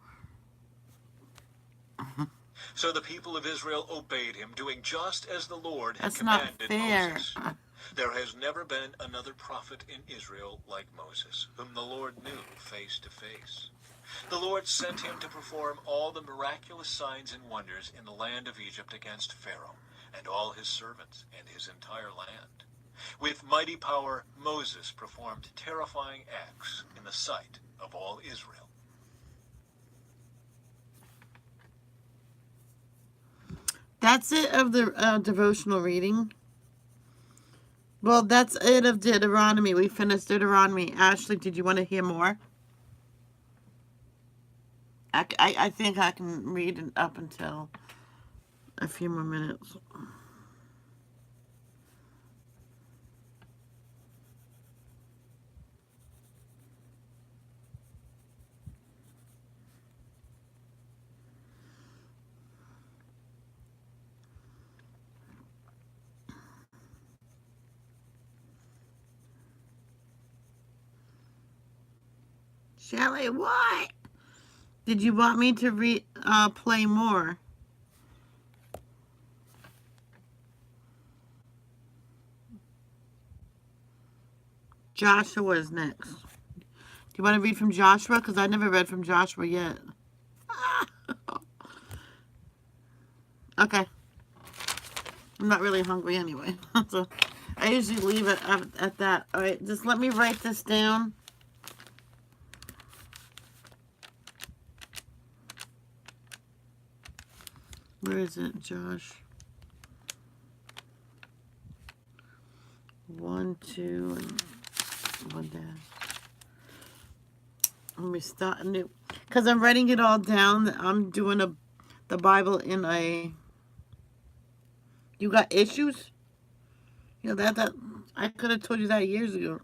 B: So the people of Israel obeyed him, doing just as the Lord had
A: That's not
B: commanded
A: fair.
B: Moses. There has never been another prophet in Israel like Moses, whom the Lord knew face to face. The Lord sent him to perform all the miraculous signs and wonders in the land of Egypt against Pharaoh and all his servants and his entire land. With mighty power, Moses performed terrifying acts in the sight of all Israel.
A: That's it of the devotional reading. Well, that's it of Deuteronomy. We finished Deuteronomy. Ashley, did you want to hear more? I think I can read it up until a few more minutes. Shelley, what? Did you want me to play more? Joshua is next. Do you want to read from Joshua? Because I never read from Joshua yet. Okay. I'm not really hungry anyway. So I usually leave it at that. All right, just let me write this down. Where is it, Josh? 1, 2, and 1 down. Let me start new. Because I'm writing it all down. I'm doing the Bible in a... You got issues? You know, that I could have told you that years ago.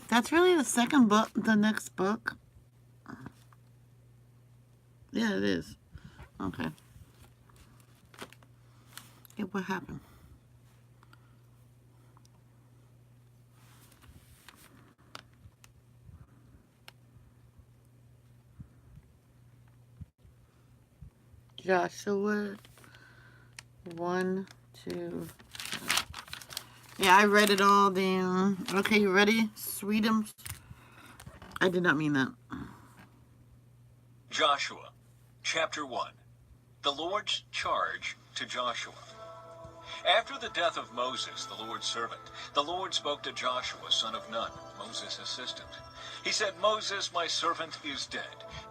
A: That's really the second book, the next book. Yeah, it is. Okay. Yeah, what happened? Joshua 1, 2. Yeah, I read it all down. Okay, you ready, sweetums? I did not mean that.
B: Joshua, chapter 1. The Lord's charge to Joshua. After the death of Moses, the Lord's servant, the Lord spoke to Joshua, son of Nun, Moses' assistant. He said, Moses, my servant, is dead.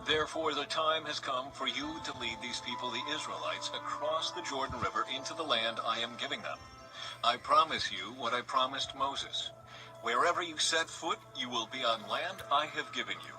B: Therefore the time has come for you to lead these people, the Israelites, across the Jordan River into the land I am giving them. I promise you what I promised Moses. Wherever you set foot, you will be on land I have given you,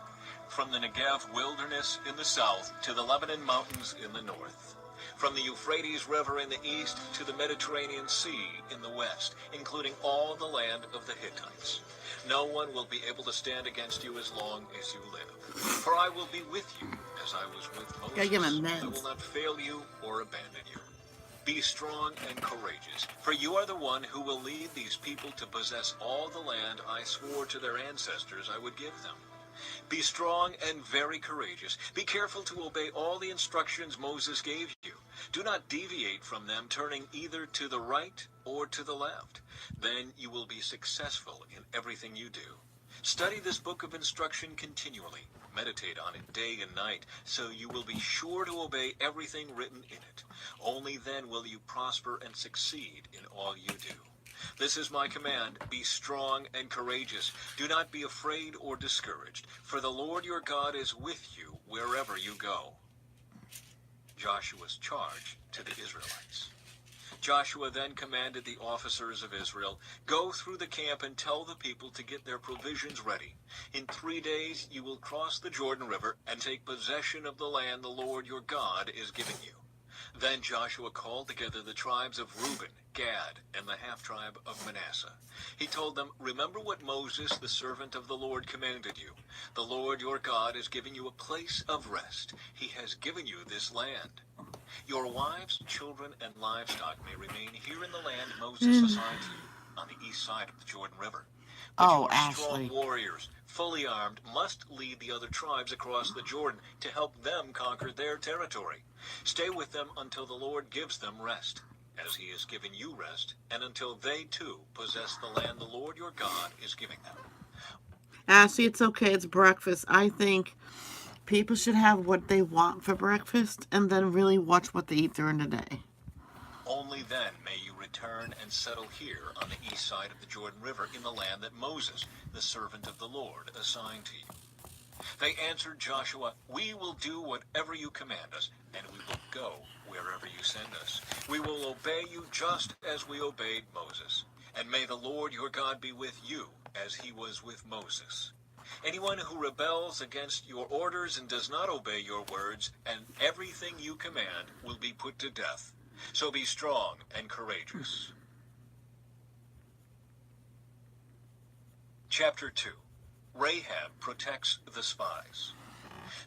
B: from the Negev wilderness in the south to the Lebanon mountains in the north, from the Euphrates River in the east to the Mediterranean Sea in the west, including all the land of the Hittites. No one will be able to stand against you as long as you live. For I will be with you as I was with
A: Gotta give him
B: Moses. I
A: meds.
B: will not fail you or abandon you. Be strong and courageous, for you are the one who will lead these people to possess all the land I swore to their ancestors I would give them. Be strong and very courageous. Be careful to obey all the instructions Moses gave you. Do not deviate from them, turning either to the right or to the left. Then you will be successful in everything you do. Study this book of instruction continually. Meditate on it day and night, so you will be sure to obey everything written in it. Only then will you prosper and succeed in all you do. This is my command, be strong and courageous. Do not be afraid or discouraged, for the Lord your God is with you wherever you go. Joshua's charge to the Israelites. Joshua then commanded the officers of Israel, go through the camp and tell the people to get their provisions ready. In 3 days you will cross the Jordan River and take possession of the land the Lord your God is giving you. Then Joshua called together the tribes of Reuben, Gad, and the half-tribe of Manasseh. He told them, remember what Moses, the servant of the Lord, commanded you. The Lord your God is giving you a place of rest. He has given you this land. Your wives, children, and livestock may remain here in the land Moses assigned to you on the east side of the Jordan River. But
A: Oh,
B: your strong
A: Ashley.
B: warriors, fully armed, must lead the other tribes across the Jordan to help them conquer their territory. Stay with them until the Lord gives them rest, as he has given you rest, and until they too possess the land the Lord your God is giving them.
A: Ashley, it's okay. It's breakfast. I think people should have what they want for breakfast and then really watch what they eat during the day.
B: Only then may you return and settle here on the east side of the Jordan River in the land that Moses, the servant of the Lord, assigned to you. They answered Joshua, we will do whatever you command us, and we will go wherever you send us. We will obey you just as we obeyed Moses. And may the Lord your God be with you as he was with Moses. Anyone who rebels against your orders and does not obey your words and everything you command will be put to death. So be strong and courageous. Chapter 2. Rahab protects the spies.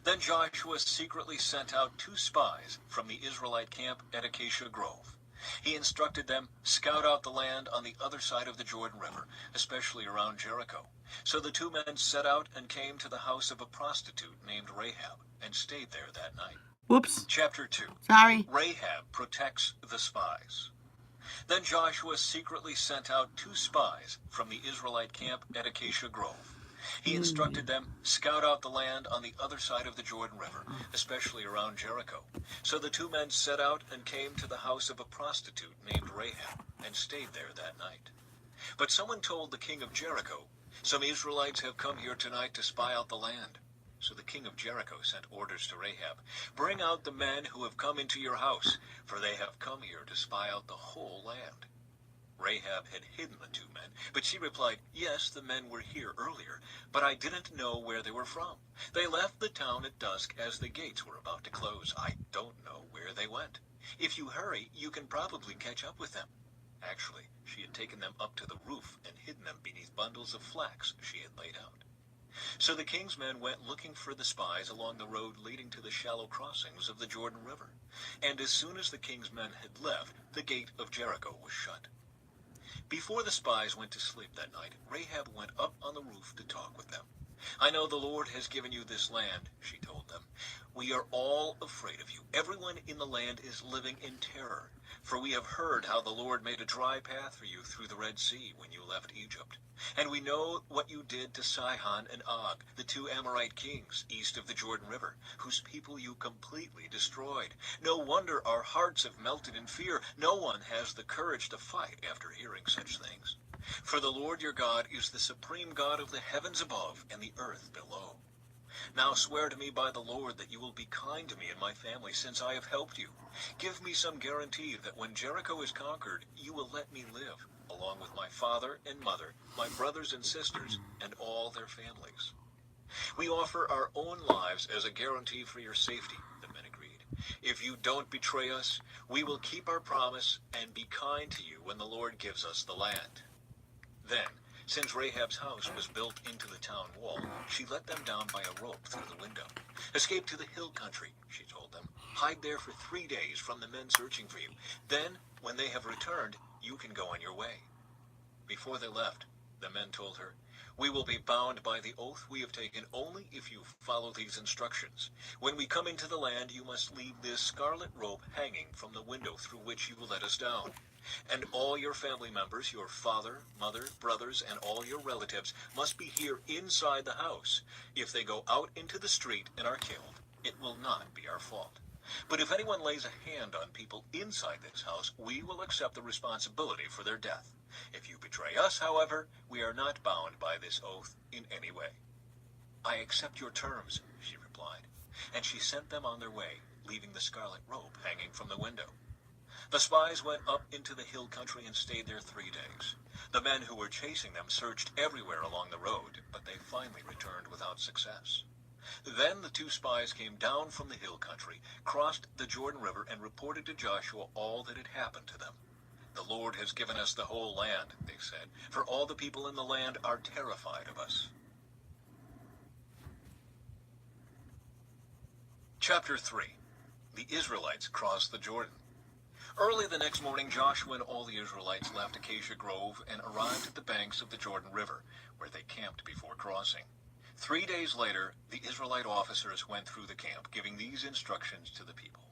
B: Then Joshua secretly sent out 2 spies from the Israelite camp at Acacia Grove. He instructed them, scout out the land on the other side of the Jordan River, especially around Jericho. So the 2 men set out and came to the house of a prostitute named Rahab and stayed there that night.
A: Whoops.
B: Chapter 2.
A: Sorry.
B: Rahab protects the spies. Then Joshua secretly sent out 2 spies from the Israelite camp at Acacia Grove. He instructed them, "Scout out the land on the other side of the Jordan River, especially around Jericho." So the two men set out and came to the house of a prostitute named Rahab, and stayed there that night. But someone told the king of Jericho, "Some Israelites have come here tonight to spy out the land." So the king of Jericho sent orders to Rahab, "Bring out the men who have come into your house, for they have come here to spy out the whole land." Rahab had hidden the two men, but she replied, "Yes, the men were here earlier, but I didn't know where they were from. They left the town at dusk as the gates were about to close. I don't know where they went. If you hurry, you can probably catch up with them." Actually, she had taken them up to the roof and hidden them beneath bundles of flax she had laid out. So the king's men went looking for the spies along the road leading to the shallow crossings of the Jordan River. And as soon as the king's men had left, the gate of Jericho was shut. Before the spies went to sleep that night, Rahab went up on the roof to talk with them. "I know the Lord has given you this land," she told them. "We are all afraid of you. Everyone in the land is living in terror. For we have heard how the Lord made a dry path for you through the Red Sea when you left Egypt. And we know what you did to Sihon and Og, the two Amorite kings east of the Jordan River, whose people you completely destroyed. No wonder our hearts have melted in fear. No one has the courage to fight after hearing such things. For the Lord your God is the supreme God of the heavens above and the earth below. Now swear to me by the Lord that you will be kind to me and my family, since I have helped you. Give me some guarantee that when Jericho is conquered, you will let me live, along with my father and mother, my brothers and sisters, and all their families." "We offer our own lives as a guarantee for your safety," the men agreed. "If you don't betray us, we will keep our promise and be kind to you when the Lord gives us the land." Then, since Rahab's house was built into the town wall, she let them down by a rope through the window. "Escape to the hill country," she told them. "Hide there for 3 days from the men searching for you. Then, when they have returned, you can go on your way." Before they left, the men told her, "We will be bound by the oath we have taken only if you follow these instructions. When we come into the land, you must leave this scarlet rope hanging from the window through which you will let us down. And all your family members, your father, mother, brothers, and all your relatives must be here inside the house. If they go out into the street and are killed, it will not be our fault. But if anyone lays a hand on people inside this house, we will accept the responsibility for their death. If you betray us, however, we are not bound by this oath in any way." "I accept your terms," she replied, and she sent them on their way, leaving the scarlet rope hanging from the window. The spies went up into the hill country and stayed there 3 days. The men who were chasing them searched everywhere along the road, but they finally returned without success. Then the two spies came down from the hill country, crossed the Jordan River, and reported to Joshua all that had happened to them. "The Lord has given us the whole land," they said, "for all the people in the land are terrified of us." Chapter 3. The Israelites cross the Jordan. Early the next morning, Joshua and all the Israelites left Acacia Grove and arrived at the banks of the Jordan River, where they camped before crossing. 3 days later, the Israelite officers went through the camp, giving these instructions to the people.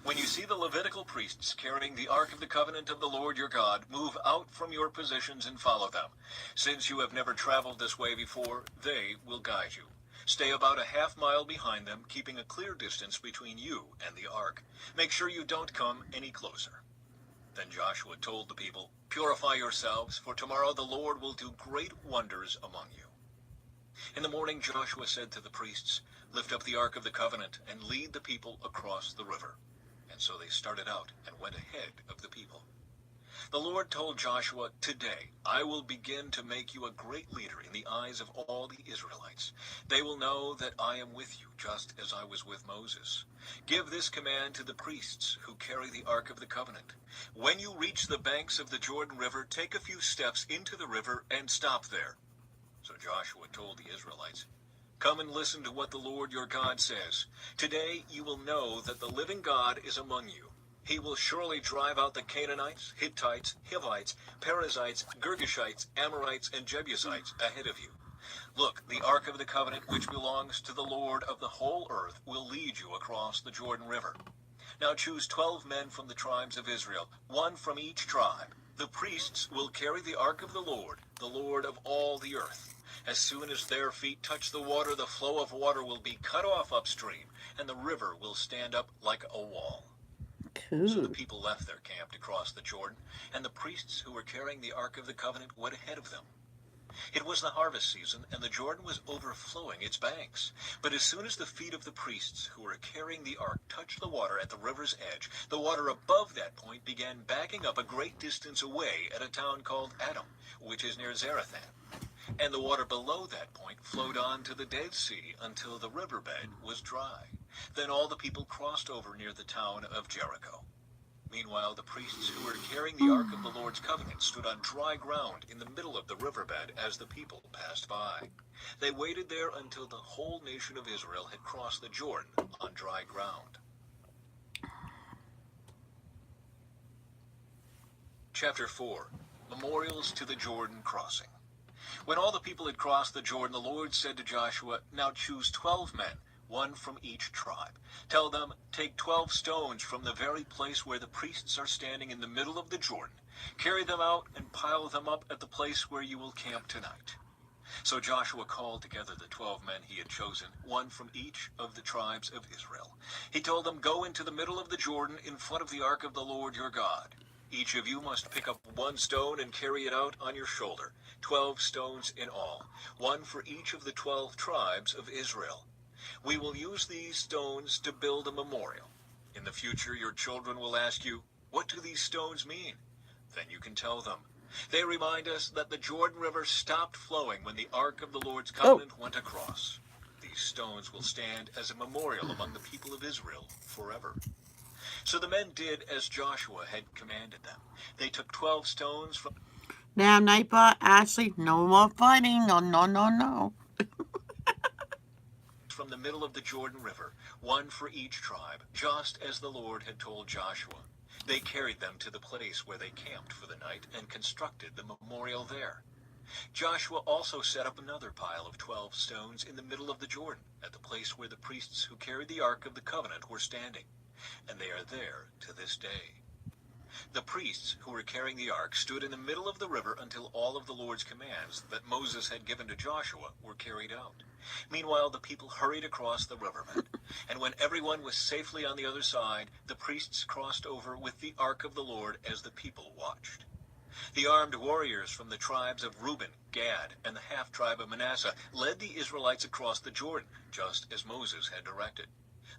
B: "When you see the Levitical priests carrying the Ark of the Covenant of the Lord your God, move out from your positions and follow them. Since you have never traveled this way before, they will guide you. Stay about a half-mile behind them, keeping a clear distance between you and the ark. Make sure you don't come any closer." Then Joshua told the people, "Purify yourselves, for tomorrow the Lord will do great wonders among you." In the morning Joshua said to the priests, "Lift up the Ark of the Covenant and lead the people across the river." And so they started out and went ahead of the people. The Lord told Joshua, "Today I will begin to make you a great leader in the eyes of all the Israelites. They will know that I am with you, just as I was with Moses. Give this command to the priests who carry the Ark of the Covenant. When you reach the banks of the Jordan River, take a few steps into the river and stop there." So Joshua told the Israelites, "Come and listen to what the Lord your God says. Today you will know that the living God is among you. He will surely drive out the Canaanites, Hittites, Hivites, Perizzites, Girgashites, Amorites, and Jebusites ahead of you. Look, the Ark of the Covenant, which belongs to the Lord of the whole earth, will lead you across the Jordan River. Now choose 12 men from the tribes of Israel, one from each tribe. The priests will carry the Ark of the Lord of all the earth. As soon as their feet touch the water, the flow of water will be cut off upstream, and the river will stand up like a wall. So the
A: Cool.
B: people left their camp to cross the Jordan, and the priests who were carrying the Ark of the Covenant went ahead of them. It was the harvest season, and the Jordan was overflowing its banks. But as soon as the feet of the priests who were carrying the ark touched the water at the river's edge, the water above that point began backing up a great distance away at a town called Adam, which is near Zarethan. And the water below that point flowed on to the Dead Sea until the riverbed was dry. Then all the people crossed over near the town of Jericho. Meanwhile, the priests who were carrying the Ark of the Lord's Covenant stood on dry ground in the middle of the riverbed as the people passed by. They waited there until the whole nation of Israel had crossed the Jordan on dry ground. Chapter 4. Memorials to the Jordan Crossing. When all the people had crossed the Jordan, the Lord said to Joshua, "Now choose 12 men, one from each tribe. Tell them, take 12 stones from the very place where the priests are standing in the middle of the Jordan. Carry them out and pile them up at the place where you will camp tonight." So Joshua called together the 12 men he had chosen, one from each of the tribes of Israel. He told them, "Go into the middle of the Jordan in front of the ark of the Lord your God. Each of you must pick up one stone and carry it out on your shoulder, 12 stones in all, one for each of the 12 tribes of Israel. We will use these stones to build a memorial. In the future, your children will ask you, 'What do these stones mean?' Then you can tell them, 'They remind us that the Jordan River stopped flowing when the Ark of the Lord's Covenant went across.' These stones will stand as a memorial among the people of Israel forever." So the men did as Joshua had commanded them. They took 12 stones
A: Now, Nightbot, Ashley, no more fighting. No, no, no, no.
B: from the middle of the Jordan River, one for each tribe, just as the Lord had told Joshua. They carried them to the place where they camped for the night and constructed the memorial there. Joshua also set up another pile of 12 stones in the middle of the Jordan, at the place where the priests who carried the Ark of the Covenant were standing, and they are there to this day. The priests who were carrying the ark stood in the middle of the river until all of the Lord's commands that Moses had given to Joshua were carried out. Meanwhile, the people hurried across the riverbed, and when everyone was safely on the other side, the priests crossed over with the ark of the Lord as the people watched. The armed warriors from the tribes of Reuben, Gad, and the half-tribe of Manasseh led the Israelites across the Jordan, just as Moses had directed.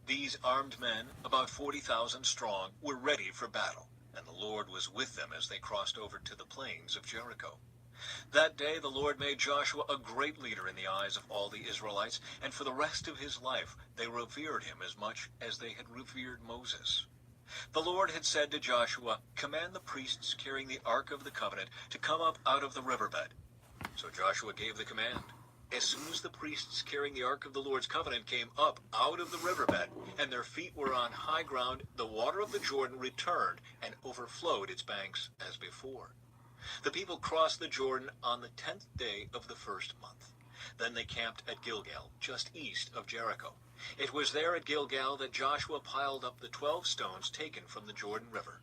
B: These armed men, about 40,000 strong, were ready for battle, and the Lord was with them as they crossed over to the plains of Jericho. That day the Lord made Joshua a great leader in the eyes of all the Israelites, and for the rest of his life they revered him as much as they had revered Moses. The Lord had said to Joshua, "Command the priests carrying the Ark of the Covenant to come up out of the riverbed." So Joshua gave the command. As soon as the priests carrying the Ark of the Lord's Covenant came up out of the riverbed, and their feet were on high ground, the water of the Jordan returned and overflowed its banks as before. The people crossed the Jordan on the 10th day of the first month. Then they camped at Gilgal, just east of Jericho. It was there at Gilgal that Joshua piled up the 12 stones taken from the Jordan River.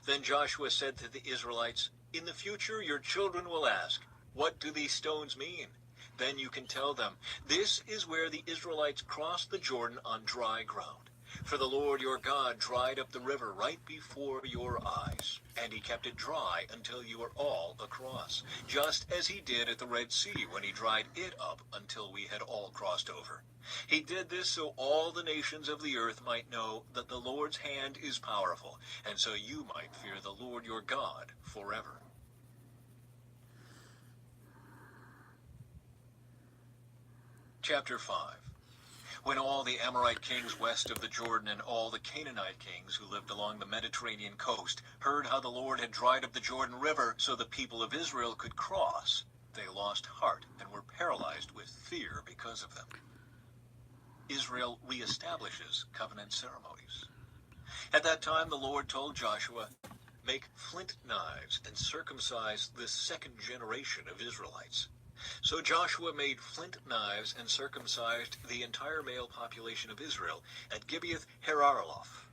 B: Then Joshua said to the Israelites, "In the future your children will ask, 'What do these stones mean?' Then you can tell them, 'This is where the Israelites crossed the Jordan on dry ground. For the Lord your God dried up the river right before your eyes, and he kept it dry until you were all across, just as he did at the Red Sea when he dried it up until we had all crossed over. He did this so all the nations of the earth might know that the Lord's hand is powerful, and so you might fear the Lord your God forever.'" Chapter 5. When all the Amorite kings west of the Jordan and all the Canaanite kings who lived along the Mediterranean coast heard how the Lord had dried up the Jordan River so the people of Israel could cross, they lost heart and were paralyzed with fear because of them. Israel reestablishes covenant ceremonies. At that time the Lord told Joshua, "Make flint knives and circumcise this second generation of Israelites." So Joshua made flint knives and circumcised the entire male population of Israel at Gibeath Hararaloth.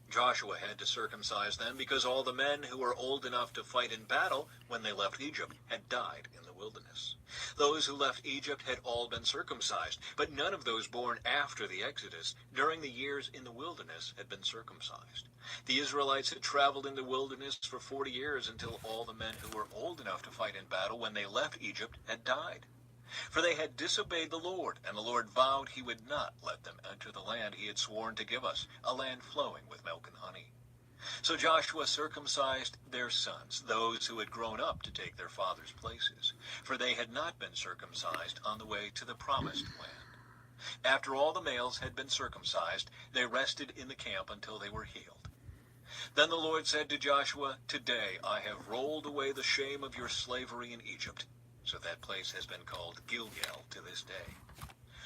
B: Joshua had to circumcise them because all the men who were old enough to fight in battle when they left Egypt had died in the wilderness. Those who left Egypt had all been circumcised, but none of those born after the Exodus during the years in the wilderness had been circumcised. The Israelites had traveled in the wilderness for 40 years until all the men who were old enough to fight in battle when they left Egypt had died. For they had disobeyed the Lord, and the Lord vowed he would not let them enter the land he had sworn to give us, a land flowing with milk and honey. So Joshua circumcised their sons, those who had grown up to take their father's places, for they had not been circumcised on the way to the promised land. After all the males had been circumcised, they rested in the camp until they were healed. Then the Lord said to Joshua, "Today I have rolled away the shame of your slavery in Egypt." So that place has been called Gilgal to this day.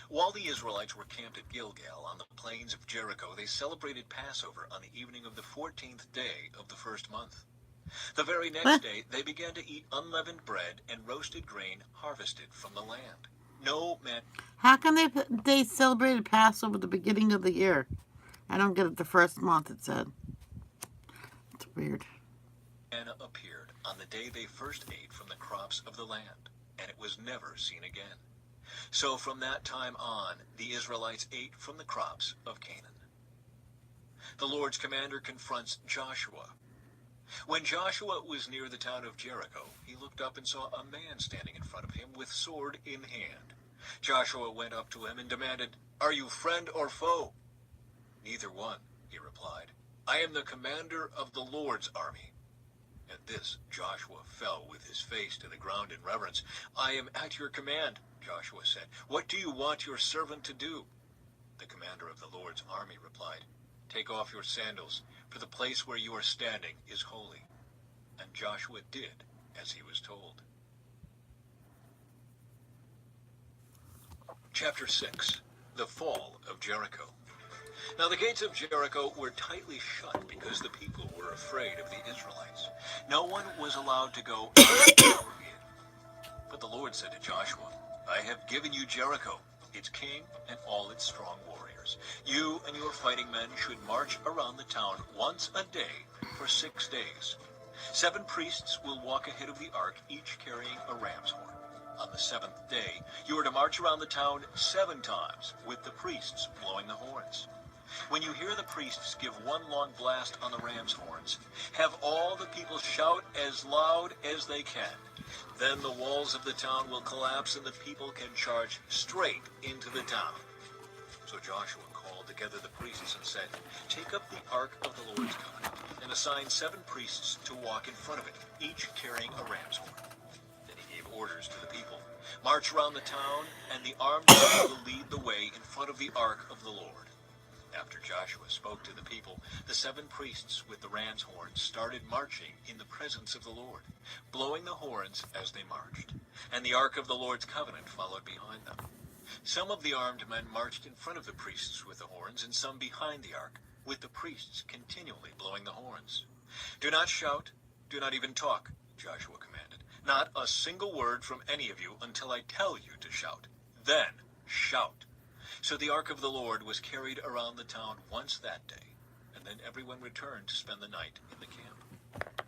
B: While the Israelites were camped at Gilgal on the plains of Jericho, they celebrated Passover on the evening of the 14th day of the first month. The very next day, they began to eat unleavened bread and roasted grain harvested from the land. No man
A: How can they celebrated Passover at the beginning of the year? I don't get it. The first month, it said. It's weird.
B: appeared on the day they first ate from the crops of the land, and it was never seen again. So from that time on, the Israelites ate from the crops of Canaan. The Lord's commander confronts Joshua. When Joshua was near the town of Jericho, he looked up and saw a man standing in front of him with sword in hand. Joshua went up to him and demanded, "Are you friend or foe?" "Neither one," he replied. "I am the commander of the Lord's army." At this, Joshua fell with his face to the ground in reverence. "I am at your command," Joshua said. "What do you want your servant to do?" The commander of the Lord's army replied, "Take off your sandals, for the place where you are standing is holy." And Joshua did as he was told. Chapter 6. The Fall of Jericho. Now the gates of Jericho were tightly shut because the people were afraid of the Israelites. No one was allowed to go out or in. But the Lord said to Joshua, "I have given you Jericho, its king and all its strong warriors. You and your fighting men should march around the town once a day for 6 days. 7 priests will walk ahead of the ark, each carrying a ram's horn. On the 7th day, you are to march around the town 7 times, with the priests blowing the horns. When you hear the priests give one long blast on the ram's horns, have all the people shout as loud as they can. Then the walls of the town will collapse and the people can charge straight into the town." So Joshua called together the priests and said, "Take up the ark of the Lord's covenant and assign 7 priests to walk in front of it, each carrying a ram's horn." Then he gave orders to the people, "March around the town, and the armed men will lead the way in front of the ark of the Lord." After Joshua spoke to the people, the 7 priests with the ram's horns started marching in the presence of the Lord, blowing the horns as they marched, and the ark of the Lord's covenant followed behind them. Some of the armed men marched in front of the priests with the horns, and some behind the ark, with the priests continually blowing the horns. "Do not shout, do not even talk," Joshua commanded. "Not a single word from any of you until I tell you to shout. Then shout." So the ark of the Lord was carried around the town once that day, and then everyone returned to spend the night in the camp.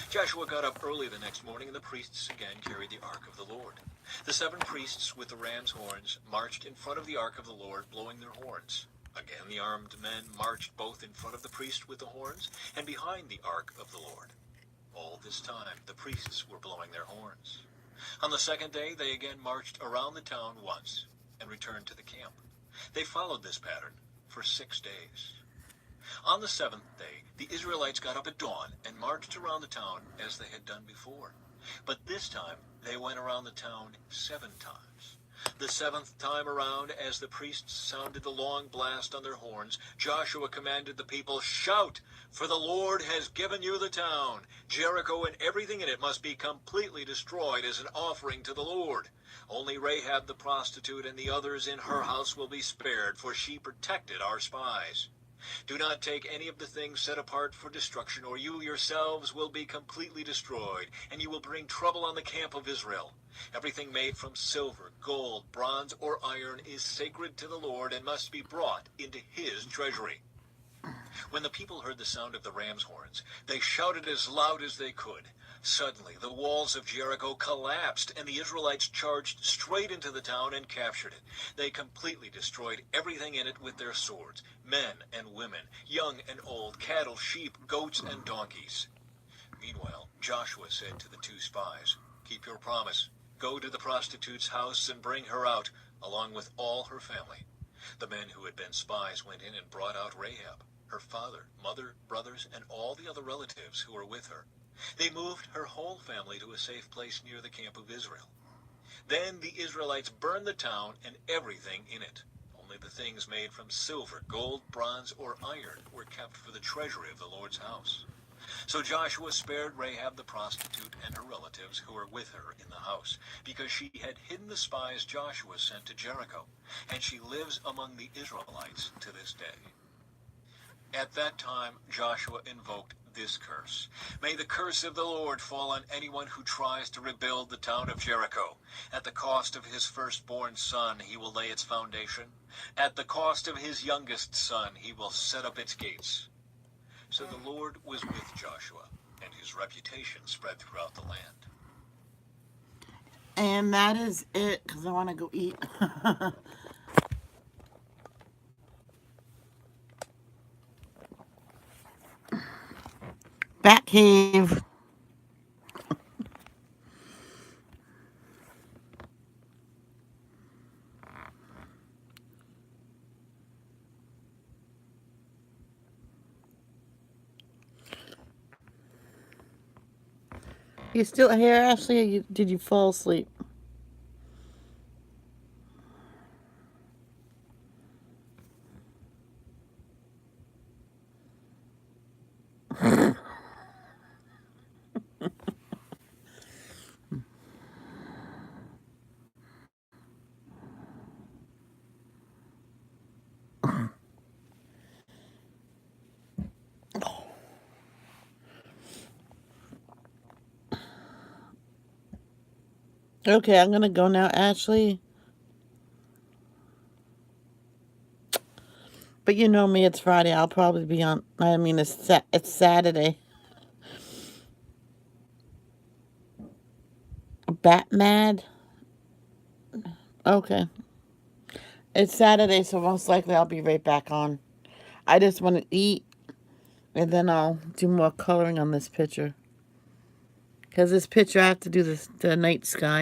B: Joshua got up early the next morning, and the priests again carried the ark of the Lord. The 7 priests with the ram's horns marched in front of the ark of the Lord, blowing their horns. Again the armed men marched both in front of the priest with the horns and behind the ark of the Lord. All this time the priests were blowing their horns. On the 2nd day they again marched around the town once and returned to the camp. They followed this pattern for 6 days. On the 7th day, the Israelites got up at dawn and marched around the town as they had done before. But this time, they went around the town 7 times. The 7th time around, as the priests sounded the long blast on their horns, Joshua commanded the people, "Shout, for the Lord has given you the town. Jericho and everything in it must be completely destroyed as an offering to the Lord. Only Rahab the prostitute and the others in her house will be spared, for she protected our spies. Do not take any of the things set apart for destruction, or you yourselves will be completely destroyed, and you will bring trouble on the camp of Israel. Everything made from silver, gold, bronze, or iron is sacred to the Lord and must be brought into his treasury." When the people heard the sound of the ram's horns, they shouted as loud as they could. Suddenly, the walls of Jericho collapsed, and the Israelites charged straight into the town and captured it. They completely destroyed everything in it with their swords, men and women, young and old, cattle, sheep, goats, and donkeys. Meanwhile, Joshua said to the two spies, "Keep your promise. Go to the prostitute's house and bring her out, along with all her family." The men who had been spies went in and brought out Rahab, her father, mother, brothers, and all the other relatives who were with her. They moved her whole family to a safe place near the camp of Israel. Then the Israelites burned the town and everything in it. Only the things made from silver, gold, bronze, or iron were kept for the treasury of the Lord's house. So Joshua spared Rahab the prostitute and her relatives who were with her in the house, because she had hidden the spies Joshua sent to Jericho, and she lives among the Israelites to this day. At that time, Joshua invoked this curse: "May the curse of the Lord fall on anyone who tries to rebuild the town of Jericho. At the cost of his firstborn son, he will lay its foundation. At the cost of his youngest son, he will set up its gates." So the Lord was with Joshua, and his reputation spread throughout the land.
A: And that is it, because I want to go eat. Bat cave. You still here, Ashley? Or did you fall asleep? Okay, I'm gonna go now, Ashley. But you know me, it's Friday. I'll probably be on. I mean, it's Saturday. Bat mad. Okay, it's Saturday, so most likely I'll be right back on. I just want to eat, and then I'll do more coloring on this picture. Because this picture, I have to do the night sky.